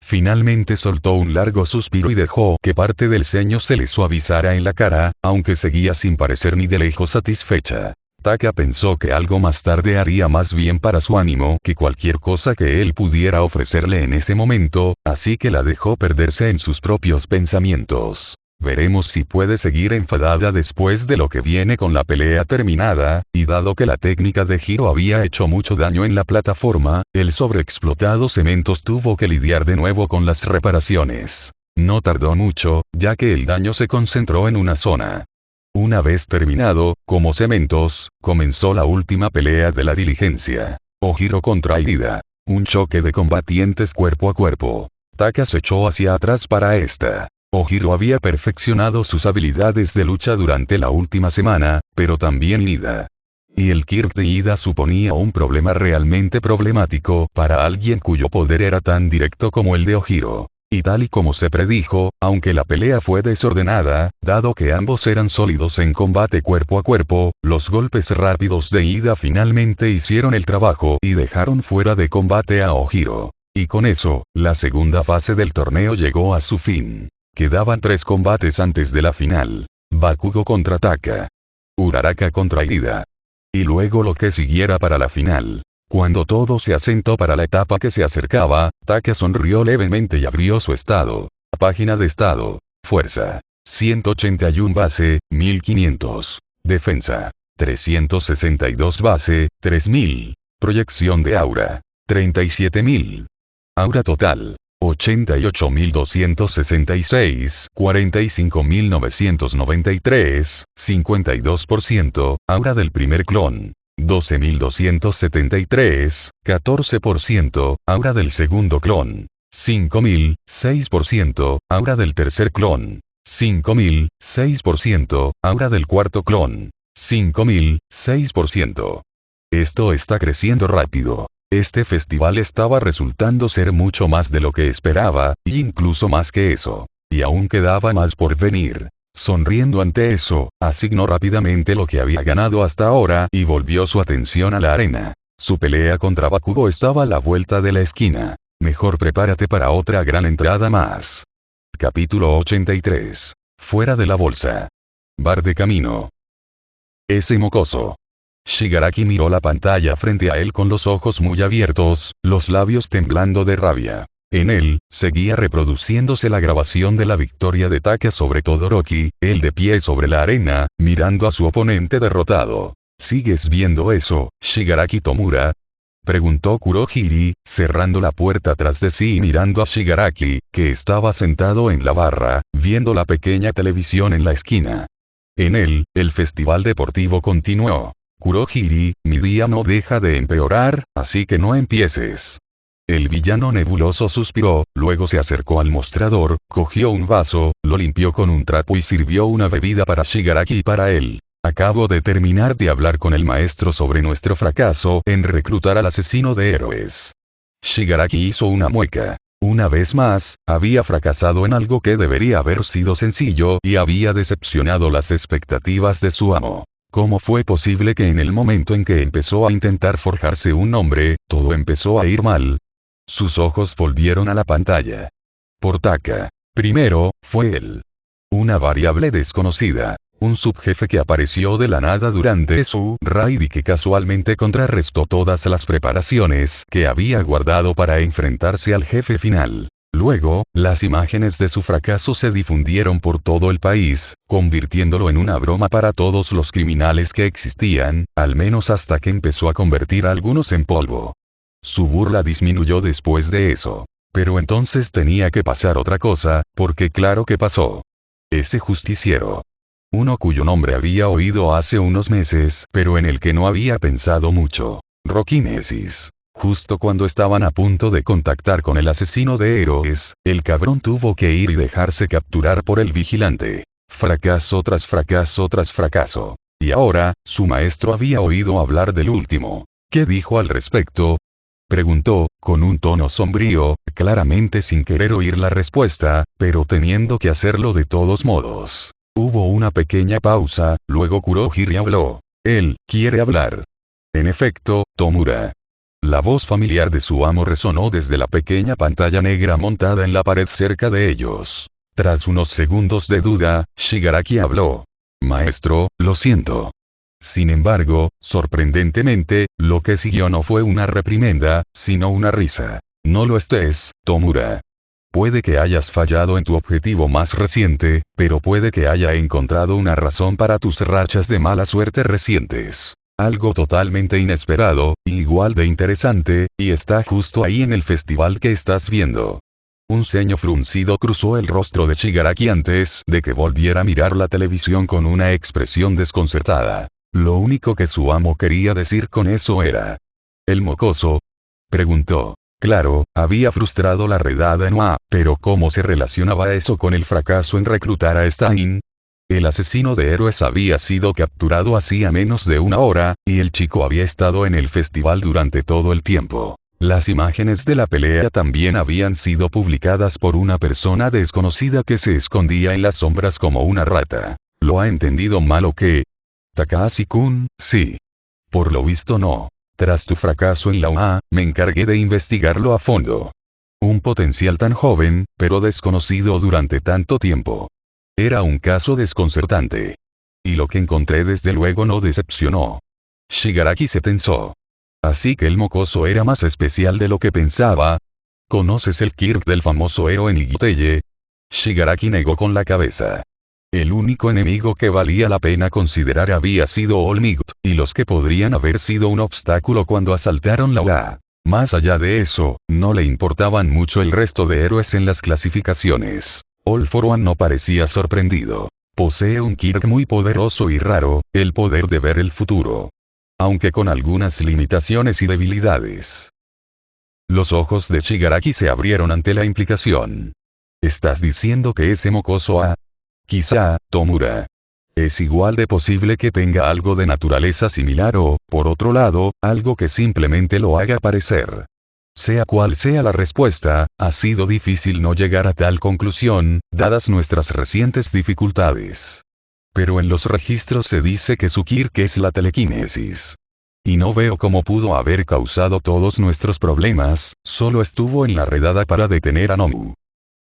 Finalmente soltó un largo suspiro y dejó que parte del ceño se le suavizara en la cara, aunque seguía sin parecer ni de lejos satisfecha. Taka pensó que algo más tarde haría más bien para su ánimo que cualquier cosa que él pudiera ofrecerle en ese momento, así que la dejó perderse en sus propios pensamientos. Veremos si puede seguir enfadada después de lo que viene con la pelea terminada, y dado que la técnica de Hiro había hecho mucho daño en la plataforma, el sobreexplotado Cementos tuvo que lidiar de nuevo con las reparaciones. No tardó mucho, ya que el daño se concentró en una zona. Una vez terminado, como Cementos, comenzó la última pelea de la diligencia. Ojiro contra Irida. Un choque de combatientes cuerpo a cuerpo. Taka se echó hacia atrás para esta. Ojiro había perfeccionado sus habilidades de lucha durante la última semana, pero también Ida. Y el Kirk de Ida suponía un problema realmente problemático para alguien cuyo poder era tan directo como el de Ojiro. Y tal y como se predijo, aunque la pelea fue desordenada, dado que ambos eran sólidos en combate cuerpo a cuerpo, los golpes rápidos de Ida finalmente hicieron el trabajo y dejaron fuera de combate a Ojiro. Y con eso, la segunda fase del torneo llegó a su fin. Quedaban 3 combates antes de la final. Bakugo contra Taka. Uraraka contra Ida. Y luego lo que siguiera para la final. Cuando todo se asentó para la etapa que se acercaba, Taka sonrió levemente y abrió su estado. Página de estado. Fuerza. 181 base, 1500. Defensa. 362 base, 3000. Proyección de aura. 37.000. Aura total. 88.266, 45.993, 52%, aura del primer clon. 12.273, 14%, aura del segundo clon. 5.000, 6%, aura del tercer clon. 5.000, 6%, aura del cuarto clon. 5.000, 6%. Esto está creciendo rápido. Este festival estaba resultando ser mucho más de lo que esperaba, y incluso más que eso. Y aún quedaba más por venir. Sonriendo ante eso, asignó rápidamente lo que había ganado hasta ahora y volvió su atención a la arena. Su pelea contra Bakugo estaba a la vuelta de la esquina. Mejor prepárate para otra gran entrada más. Capítulo 83. Fuera de la bolsa. Bar de camino. Ese mocoso. Shigaraki miró la pantalla frente a él con los ojos muy abiertos, los labios temblando de rabia. En él, seguía reproduciéndose la grabación de la victoria de Taka sobre Todoroki, él de pie sobre la arena, mirando a su oponente derrotado. ¿Sigues viendo eso, Shigaraki Tomura? Preguntó Kurohiri, cerrando la puerta tras de sí y mirando a Shigaraki, que estaba sentado en la barra, viendo la pequeña televisión en la esquina. En él, el festival deportivo continuó. Kurohiri, mi día no deja de empeorar, así que no empieces. El villano nebuloso suspiró, luego se acercó al mostrador, cogió un vaso, lo limpió con un trapo y sirvió una bebida para Shigaraki y para él. Acabo de terminar de hablar con el maestro sobre nuestro fracaso en reclutar al asesino de héroes. Shigaraki hizo una mueca. Una vez más, había fracasado en algo que debería haber sido sencillo y había decepcionado las expectativas de su amo. ¿Cómo fue posible que en el momento en que empezó a intentar forjarse un nombre, todo empezó a ir mal? Sus ojos volvieron a la pantalla. Por Taka. Primero, fue él. Una variable desconocida. Un subjefe que apareció de la nada durante su raid y que casualmente contrarrestó todas las preparaciones que había guardado para enfrentarse al jefe final. Luego, las imágenes de su fracaso se difundieron por todo el país, convirtiéndolo en una broma para todos los criminales que existían, al menos hasta que empezó a convertir a algunos en polvo. Su burla disminuyó después de eso. Pero entonces tenía que pasar otra cosa, porque claro que pasó. Ese justiciero. Uno cuyo nombre había oído hace unos meses, pero en el que no había pensado mucho. Rocky Nemesis. Justo cuando estaban a punto de contactar con el asesino de héroes, el cabrón tuvo que ir y dejarse capturar por el vigilante. Fracaso tras fracaso tras fracaso. Y ahora, su maestro había oído hablar del último. ¿Qué dijo al respecto? Preguntó, con un tono sombrío, claramente sin querer oír la respuesta, pero teniendo que hacerlo de todos modos. Hubo una pequeña pausa, luego Kurohiri habló. Él quiere hablar. En efecto, Tomura. La voz familiar de su amo resonó desde la pequeña pantalla negra montada en la pared cerca de ellos. Tras unos segundos de duda, Shigaraki habló. Maestro, lo siento. Sin embargo, sorprendentemente, lo que siguió no fue una reprimenda, sino una risa. No lo estés, Tomura. Puede que hayas fallado en tu objetivo más reciente, pero puede que haya encontrado una razón para tus rachas de mala suerte recientes. Algo totalmente inesperado, igual de interesante, y está justo ahí en el festival que estás viendo. Un ceño fruncido cruzó el rostro de Shigaraki antes de que volviera a mirar la televisión con una expresión desconcertada. Lo único que su amo quería decir con eso era. ¿El mocoso? Preguntó. Claro, había frustrado la redada en UA, pero ¿cómo se relacionaba eso con el fracaso en reclutar a Stein? El asesino de héroes había sido capturado hacía menos de una hora, y el chico había estado en el festival durante todo el tiempo. Las imágenes de la pelea también habían sido publicadas por una persona desconocida que se escondía en las sombras como una rata. ¿Lo ha entendido mal o qué? Takahashi-kun, sí. Por lo visto no. Tras tu fracaso en la UA, me encargué de investigarlo a fondo. Un potencial tan joven, pero desconocido durante tanto tiempo. Era un caso desconcertante. Y lo que encontré desde luego no decepcionó. Shigaraki se tensó. Así que el mocoso era más especial de lo que pensaba. ¿Conoces el Kirk del famoso héroe Nigiteye? Shigaraki negó con la cabeza. El único enemigo que valía la pena considerar había sido All Might, y los que podrían haber sido un obstáculo cuando asaltaron la UA. Más allá de eso, no le importaban mucho el resto de héroes en las clasificaciones. All for One no parecía sorprendido. Posee un Kirk muy poderoso y raro, el poder de ver el futuro. Aunque con algunas limitaciones y debilidades. Los ojos de Shigaraki se abrieron ante la implicación. ¿Estás diciendo que ese mocoso quizá, Tomura. Es igual de posible que tenga algo de naturaleza similar o, por otro lado, algo que simplemente lo haga parecer. Sea cual sea la respuesta, ha sido difícil no llegar a tal conclusión, dadas nuestras recientes dificultades. Pero en los registros se dice que su Kirk es la telequinesis. Y no veo cómo pudo haber causado todos nuestros problemas, solo estuvo en la redada para detener a Nomu.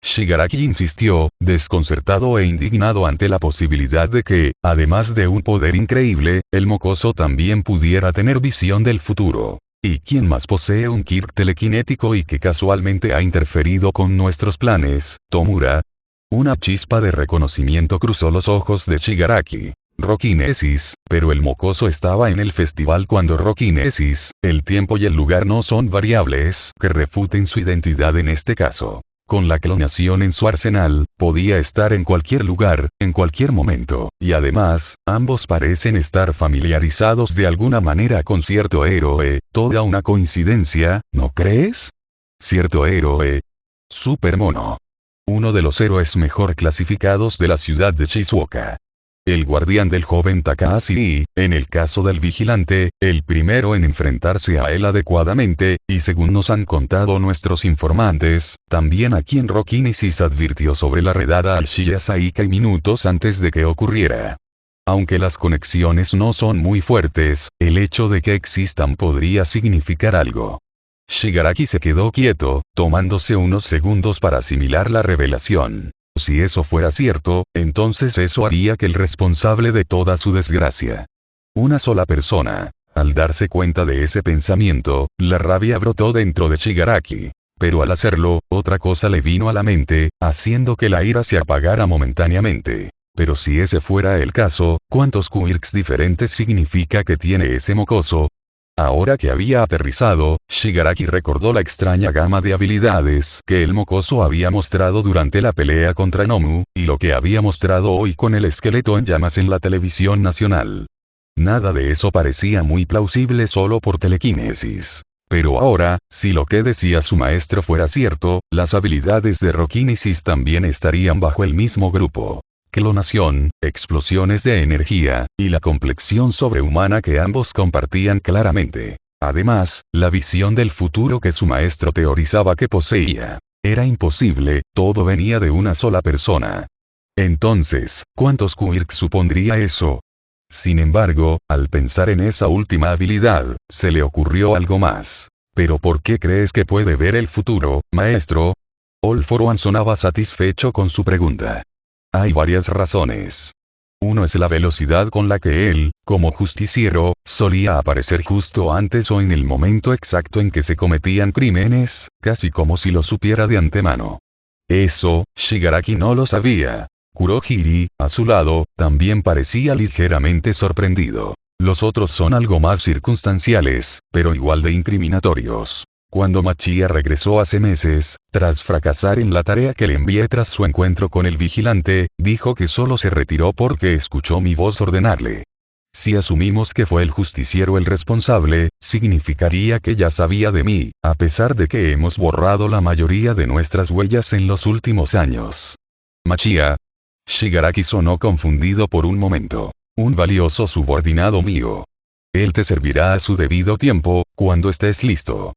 Shigaraki insistió, desconcertado e indignado ante la posibilidad de que, además de un poder increíble, el mocoso también pudiera tener visión del futuro. ¿Y quién más posee un Kirk telequinético y que casualmente ha interferido con nuestros planes, Tomura? Una chispa de reconocimiento cruzó los ojos de Shigaraki. Rokinesis, pero el mocoso estaba en el festival cuando Rokinesis, el tiempo y el lugar no son variables que refuten su identidad en este caso. Con la clonación en su arsenal, podía estar en cualquier lugar, en cualquier momento, y además, ambos parecen estar familiarizados de alguna manera con cierto héroe, toda una coincidencia, ¿no crees? Cierto héroe. Supermono. Uno de los héroes mejor clasificados de la ciudad de Shizuoka. El guardián del joven Takahashi, en el caso del vigilante, el primero en enfrentarse a él adecuadamente, y según nos han contado nuestros informantes, también a quien Rokinesis advirtió sobre la redada al Shiya Saikai minutos antes de que ocurriera. Aunque las conexiones no son muy fuertes, el hecho de que existan podría significar algo. Shigaraki se quedó quieto, tomándose unos segundos para asimilar la revelación. Si eso fuera cierto, entonces eso haría que el responsable de toda su desgracia. Una sola persona. Al darse cuenta de ese pensamiento, la rabia brotó dentro de Shigaraki. Pero al hacerlo, otra cosa le vino a la mente, haciendo que la ira se apagara momentáneamente. Pero si ese fuera el caso, ¿cuántos quirks diferentes significa que tiene ese mocoso? Ahora que había aterrizado, Shigaraki recordó la extraña gama de habilidades que el mocoso había mostrado durante la pelea contra Nomu, y lo que había mostrado hoy con el esqueleto en llamas en la televisión nacional. Nada de eso parecía muy plausible solo por telequinesis. Pero ahora, si lo que decía su maestro fuera cierto, las habilidades de Rokinesis también estarían bajo el mismo grupo. Clonación, explosiones de energía, y la complexión sobrehumana que ambos compartían claramente. Además, la visión del futuro que su maestro teorizaba que poseía era imposible, todo venía de una sola persona. Entonces, ¿cuántos quirks supondría eso? Sin embargo, al pensar en esa última habilidad, se le ocurrió algo más. ¿Pero por qué crees que puede ver el futuro, maestro? All for One sonaba satisfecho con su pregunta. Hay varias razones. Uno es la velocidad con la que él, como justiciero, solía aparecer justo antes o en el momento exacto en que se cometían crímenes, casi como si lo supiera de antemano. Eso, Shigaraki no lo sabía. Kurohiri, a su lado, también parecía ligeramente sorprendido. Los otros son algo más circunstanciales, pero igual de incriminatorios. Cuando Machia regresó hace meses, tras fracasar en la tarea que le envié tras su encuentro con el vigilante, dijo que solo se retiró porque escuchó mi voz ordenarle. Si asumimos que fue el justiciero el responsable, significaría que ya sabía de mí, a pesar de que hemos borrado la mayoría de nuestras huellas en los últimos años. Machia. Shigaraki sonó confundido por un momento. Un valioso subordinado mío. Él te servirá a su debido tiempo, cuando estés listo.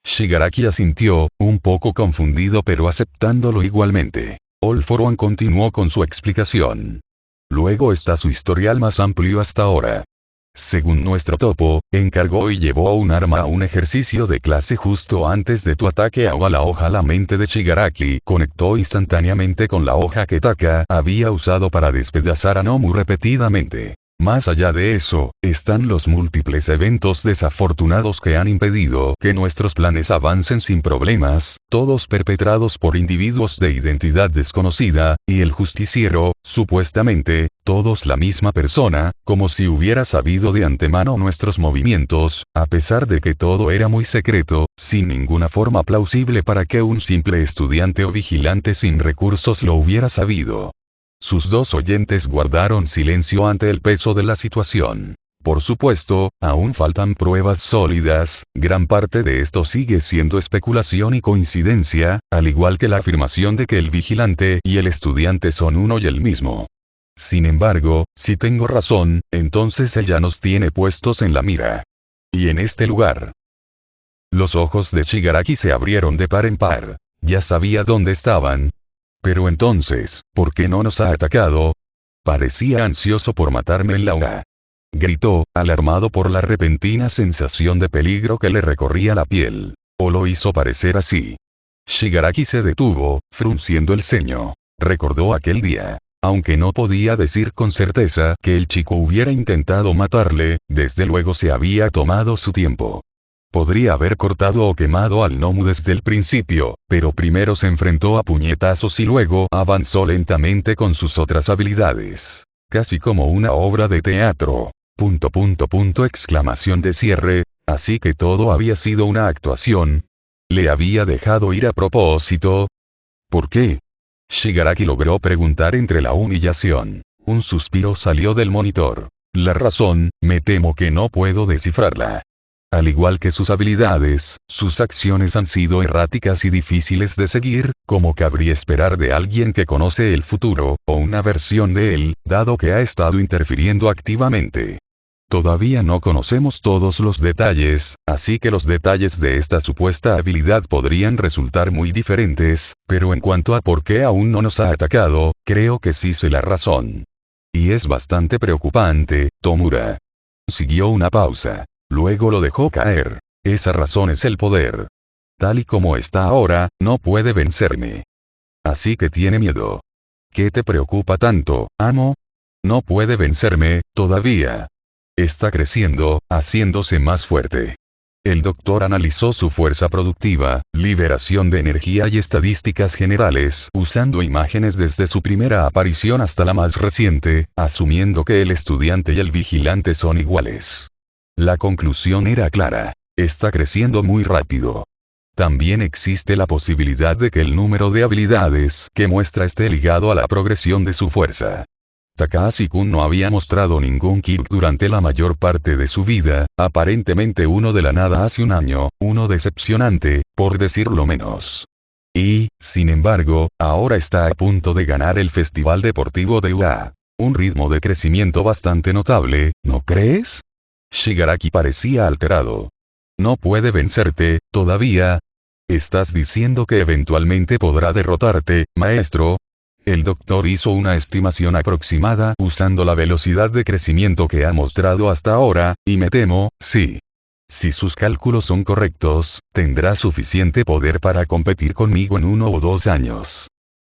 Shigaraki asintió, un poco confundido pero aceptándolo igualmente. All for One continuó con su explicación. Luego está su historial más amplio hasta ahora. Según nuestro topo, encargó y llevó un arma a un ejercicio de clase justo antes de tu ataque a la hoja. La mente de Shigaraki conectó instantáneamente con la hoja que Taka había usado para despedazar a Nomu repetidamente. Más allá de eso, están los múltiples eventos desafortunados que han impedido que nuestros planes avancen sin problemas, todos perpetrados por individuos de identidad desconocida, y el justiciero, supuestamente, todos la misma persona, como si hubiera sabido de antemano nuestros movimientos, a pesar de que todo era muy secreto, sin ninguna forma plausible para que un simple estudiante o vigilante sin recursos lo hubiera sabido. Sus dos oyentes guardaron silencio ante el peso de la situación. Por supuesto, aún faltan pruebas sólidas, gran parte de esto sigue siendo especulación y coincidencia, al igual que la afirmación de que el vigilante y el estudiante son uno y el mismo. Sin embargo, si tengo razón, entonces ella nos tiene puestos en la mira. Y en este lugar. Los ojos de Shigaraki se abrieron de par en par. Ya sabía dónde estaban. Pero entonces, ¿por qué no nos ha atacado? Parecía ansioso por matarme en la hoja. Gritó, alarmado por la repentina sensación de peligro que le recorría la piel. O lo hizo parecer así. Shigaraki se detuvo, frunciendo el ceño. Recordó aquel día. Aunque no podía decir con certeza que el chico hubiera intentado matarle, desde luego se había tomado su tiempo. Podría haber cortado o quemado al Nomu desde el principio, pero primero se enfrentó a puñetazos y luego avanzó lentamente con sus otras habilidades. Casi como una obra de teatro. Exclamación de cierre, así que todo había sido una actuación. ¿Le había dejado ir a propósito? ¿Por qué? Shigaraki logró preguntar entre la humillación. Un suspiro salió del monitor. La razón, me temo que no puedo descifrarla. Al igual que sus habilidades, sus acciones han sido erráticas y difíciles de seguir, como cabría esperar de alguien que conoce el futuro, o una versión de él, dado que ha estado interfiriendo activamente. Todavía no conocemos todos los detalles, así que los detalles de esta supuesta habilidad podrían resultar muy diferentes, pero en cuanto a por qué aún no nos ha atacado, creo que sí sé la razón. Y es bastante preocupante, Tomura. Siguió una pausa. Luego lo dejó caer. Esa razón es el poder. Tal y como está ahora, no puede vencerme. Así que tiene miedo. ¿Qué te preocupa tanto, amo? No puede vencerme, todavía. Está creciendo, haciéndose más fuerte. El doctor analizó su fuerza productiva, liberación de energía y estadísticas generales, usando imágenes desde su primera aparición hasta la más reciente, asumiendo que el estudiante y el vigilante son iguales. La conclusión era clara. Está creciendo muy rápido. También existe la posibilidad de que el número de habilidades que muestra esté ligado a la progresión de su fuerza. Takahashi-kun no había mostrado ningún kick durante la mayor parte de su vida, aparentemente uno de la nada hace un año, uno decepcionante, por decirlo menos. Y, sin embargo, ahora está a punto de ganar el Festival Deportivo de UA. Un ritmo de crecimiento bastante notable, ¿no crees? Shigaraki parecía alterado. No puede vencerte, todavía. ¿Estás diciendo que eventualmente podrá derrotarte, maestro? El doctor hizo una estimación aproximada usando la velocidad de crecimiento que ha mostrado hasta ahora, y me temo, sí. Si sus cálculos son correctos, tendrá suficiente poder para competir conmigo en 1 o 2 años.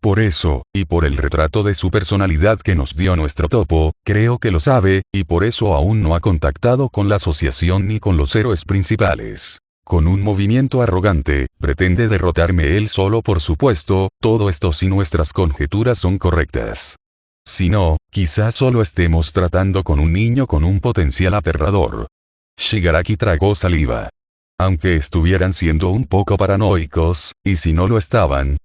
Por eso, y por el retrato de su personalidad que nos dio nuestro topo, creo que lo sabe, y por eso aún no ha contactado con la asociación ni con los héroes principales. Con un movimiento arrogante, pretende derrotarme él solo, por supuesto, todo esto si nuestras conjeturas son correctas. Si no, quizás solo estemos tratando con un niño con un potencial aterrador. Shigaraki tragó saliva. Aunque estuvieran siendo un poco paranoicos, y si no lo estaban,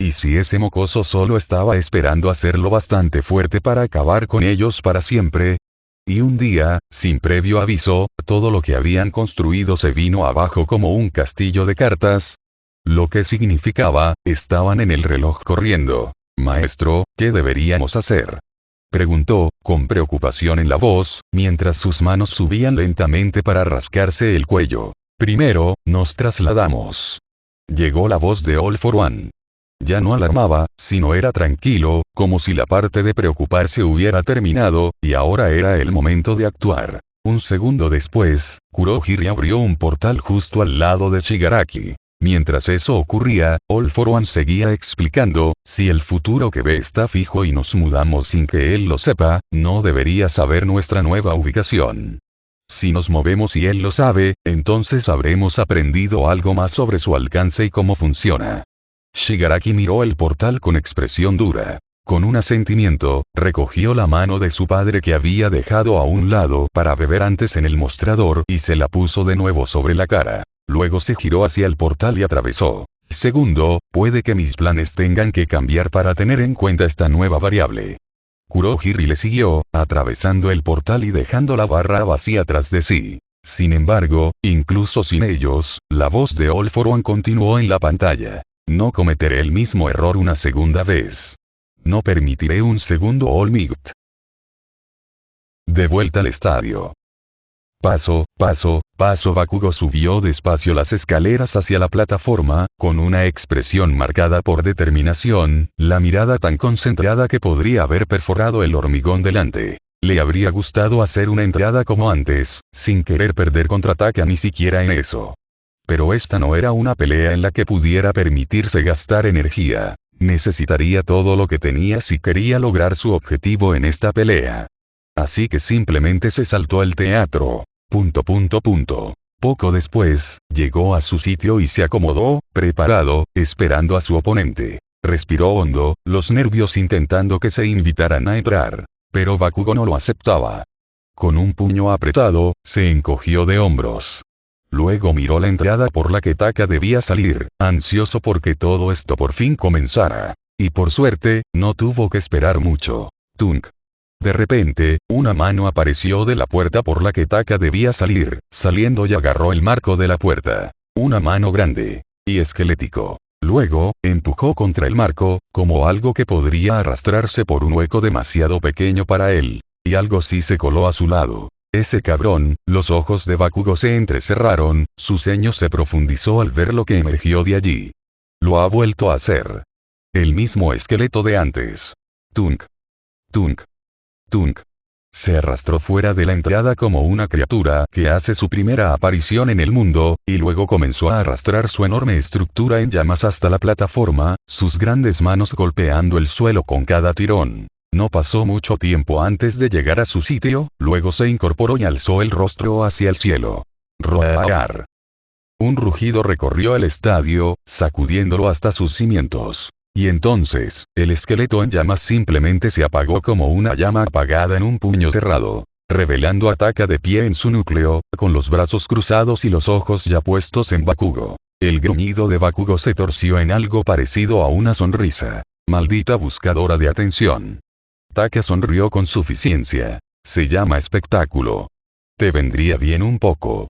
y si ese mocoso solo estaba esperando hacerlo bastante fuerte para acabar con ellos para siempre. Y un día, sin previo aviso, todo lo que habían construido se vino abajo como un castillo de cartas. Lo que significaba, estaban en el reloj corriendo. Maestro, ¿qué deberíamos hacer? Preguntó, con preocupación en la voz, mientras sus manos subían lentamente para rascarse el cuello. Primero, nos trasladamos. Llegó la voz de All for One. Ya no alarmaba, sino era tranquilo, como si la parte de preocuparse hubiera terminado, y ahora era el momento de actuar. Un segundo después, Kurohige abrió un portal justo al lado de Shigaraki. Mientras eso ocurría, All for One seguía explicando, si el futuro que ve está fijo y nos mudamos sin que él lo sepa, no debería saber nuestra nueva ubicación. Si nos movemos y él lo sabe, entonces habremos aprendido algo más sobre su alcance y cómo funciona. Shigaraki miró el portal con expresión dura. Con un asentimiento, recogió la mano de su padre que había dejado a un lado para beber antes en el mostrador y se la puso de nuevo sobre la cara. Luego se giró hacia el portal y atravesó. Segundo, puede que mis planes tengan que cambiar para tener en cuenta esta nueva variable. Kurohige le siguió, atravesando el portal y dejando la barra vacía tras de sí. Sin embargo, incluso sin ellos, la voz de All for One continuó en la pantalla. No cometeré el mismo error una segunda vez. No permitiré un segundo All Might. De vuelta al estadio. Paso, paso, paso. Bakugo subió despacio las escaleras hacia la plataforma, con una expresión marcada por determinación, la mirada tan concentrada que podría haber perforado el hormigón delante. Le habría gustado hacer una entrada como antes, sin querer perder contraataque ni siquiera en eso. Pero esta no era una pelea en la que pudiera permitirse gastar energía. Necesitaría todo lo que tenía si quería lograr su objetivo en esta pelea. Así que simplemente se saltó el teatro. Poco después, llegó a su sitio y se acomodó, preparado, esperando a su oponente. Respiró hondo, los nervios intentando que se invitaran a entrar. Pero Bakugo no lo aceptaba. Con un puño apretado, se encogió de hombros. Luego miró la entrada por la que Taka debía salir, ansioso porque todo esto por fin comenzara. Y por suerte, no tuvo que esperar mucho. Tunk. De repente, una mano apareció de la puerta por la que Taka debía salir, saliendo y agarró el marco de la puerta. Una mano grande. Y esquelético. Luego, empujó contra el marco, como algo que podría arrastrarse por un hueco demasiado pequeño para él. Y algo sí se coló a su lado. Ese cabrón, los ojos de Bakugo se entrecerraron, su ceño se profundizó al ver lo que emergió de allí. Lo ha vuelto a hacer. El mismo esqueleto de antes. Tunk. Tunk. Tunk. Se arrastró fuera de la entrada como una criatura que hace su primera aparición en el mundo, y luego comenzó a arrastrar su enorme estructura en llamas hasta la plataforma, sus grandes manos golpeando el suelo con cada tirón. No pasó mucho tiempo antes de llegar a su sitio, luego se incorporó y alzó el rostro hacia el cielo. ¡Roar! Un rugido recorrió el estadio, sacudiéndolo hasta sus cimientos. Y entonces, el esqueleto en llamas simplemente se apagó como una llama apagada en un puño cerrado, revelando a Taka de pie en su núcleo, con los brazos cruzados y los ojos ya puestos en Bakugo. El gruñido de Bakugo se torció en algo parecido a una sonrisa. Maldita buscadora de atención. Taka sonrió con suficiencia. Se llama espectáculo. Te vendría bien un poco.